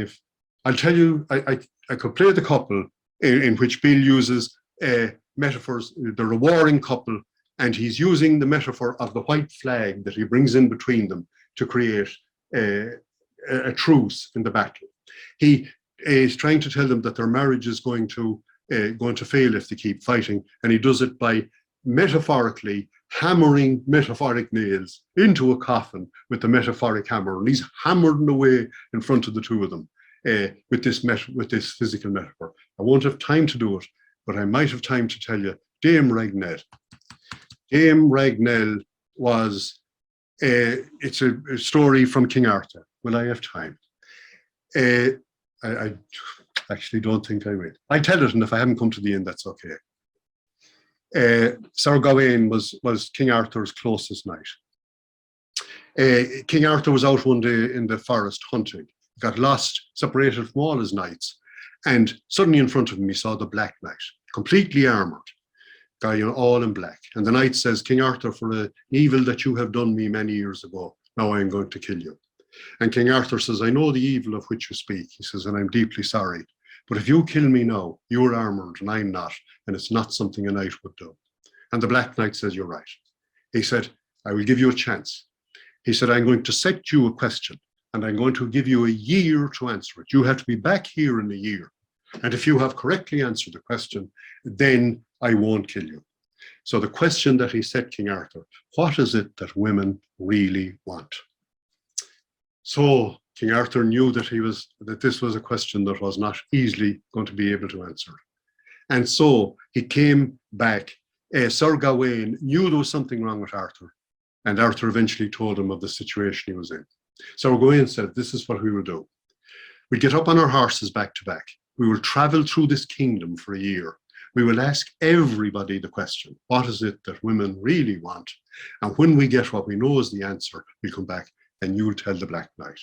I'll tell you, I could play the couple in which Bill uses metaphors, the warring couple, and he's using the metaphor of the white flag that he brings in between them to create a truce in the battle. He is trying to tell them that their marriage is going to fail if they keep fighting, and he does it by metaphorically hammering metaphoric nails into a coffin with the metaphoric hammer, and he's hammering away in front of the two of them with this physical metaphor. I won't have time to do it, but I might have time to tell you Dame Ragnell. Dame Ragnell was it's a story from King Arthur. Will I have time? I actually don't think I will. I'll tell it, and if I haven't come to the end, that's okay. Sir Gawain was King Arthur's closest knight. King Arthur was out one day in the forest hunting. He got lost, separated from all his knights, and suddenly in front of him he saw the Black Knight, completely armoured, guy all in black. And the knight says, King Arthur, for an evil that you have done me many years ago, now I am going to kill you. And King Arthur says, I know the evil of which you speak. He says, and I'm deeply sorry. But if you kill me now, you're armoured and I'm not, and it's not something a knight would do. And the Black Knight says, you're right. He said, I will give you a chance. He said, I'm going to set you a question, and I'm going to give you a year to answer it. You have to be back here in a year. And if you have correctly answered the question, then I won't kill you. So the question that he set King Arthur, what is it that women really want? So King Arthur knew that this was a question that was not easily going to be able to answer. And so he came back. Sir Gawain knew there was something wrong with Arthur, and Arthur eventually told him of the situation he was in. Sir Gawain said, this is what we will do. We get up on our horses back to back. We will travel through this kingdom for a year. We will ask everybody the question, what is it that women really want? And when we get what we know is the answer, we'll come back and you'll tell the Black Knight.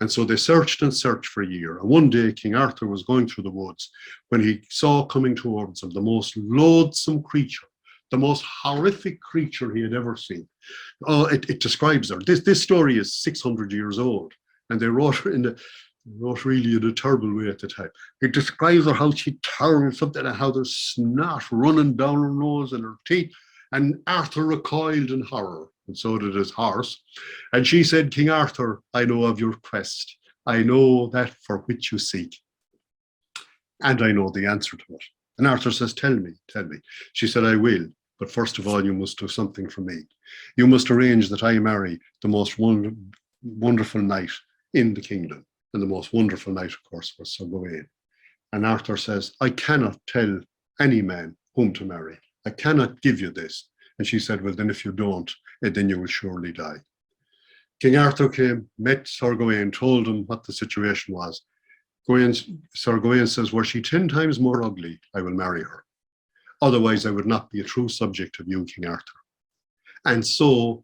And so they searched and searched for a year. And one day, King Arthur was going through the woods when he saw coming towards him the most loathsome creature the most horrific creature he had ever seen. Oh, it describes her. This story is 600 years old, and they wrote really in a terrible way at the time. It describes her, how she turned something, and how there's snot running down her nose and her teeth. And Arthur recoiled in horror, and so did his horse. And she said, King Arthur, I know of your quest. I know that for which you seek. And I know the answer to it. And Arthur says, tell me, tell me. She said, I will. But first of all, you must do something for me. You must arrange that I marry the most wonderful knight in the kingdom. And the most wonderful knight, of course, was Sir Gawain. And Arthur says, I cannot tell any man whom to marry. I cannot give you this. And she said, well, then if you don't, then you will surely die. King Arthur came, met Sir Gawain, told him what the situation was. Sir Gawain says, were she 10 times more ugly, I will marry her. Otherwise, I would not be a true subject of you, King Arthur. And so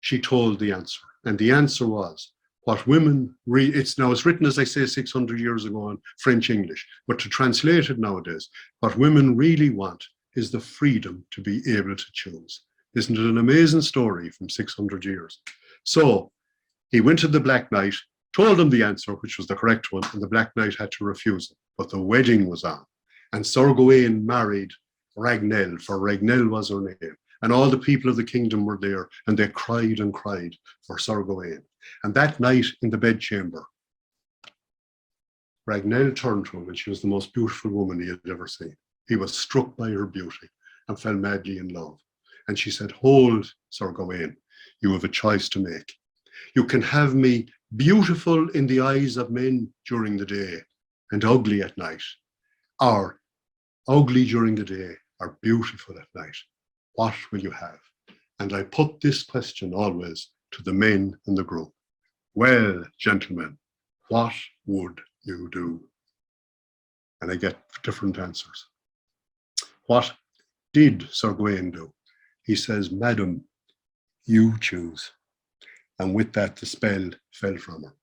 she told the answer. And the answer was, what women it's written, as I say, 600 years ago in French English, but to translate it nowadays, what women really want is the freedom to be able to choose. Isn't it an amazing story from 600 years? So he went to the Black Knight, told him the answer, which was the correct one, and the Black Knight had to refuse it. But the wedding was on. And Sir Gawain married Ragnell, for Ragnell was her name. And all the people of the kingdom were there, and they cried and cried for Sir Gawain. And that night in the bedchamber, Ragnell turned to him, and she was the most beautiful woman he had ever seen. He was struck by her beauty and fell madly in love. And she said, hold, Sir Gawain, you have a choice to make. You can have me beautiful in the eyes of men during the day and ugly at night, or ugly during the day or beautiful at night. What will you have? And I put this question always to the men in the group. Well, gentlemen, what would you do? And I get different answers. What did Sir Gawain do? He says, Madam, you choose. And with that, the spell fell from her.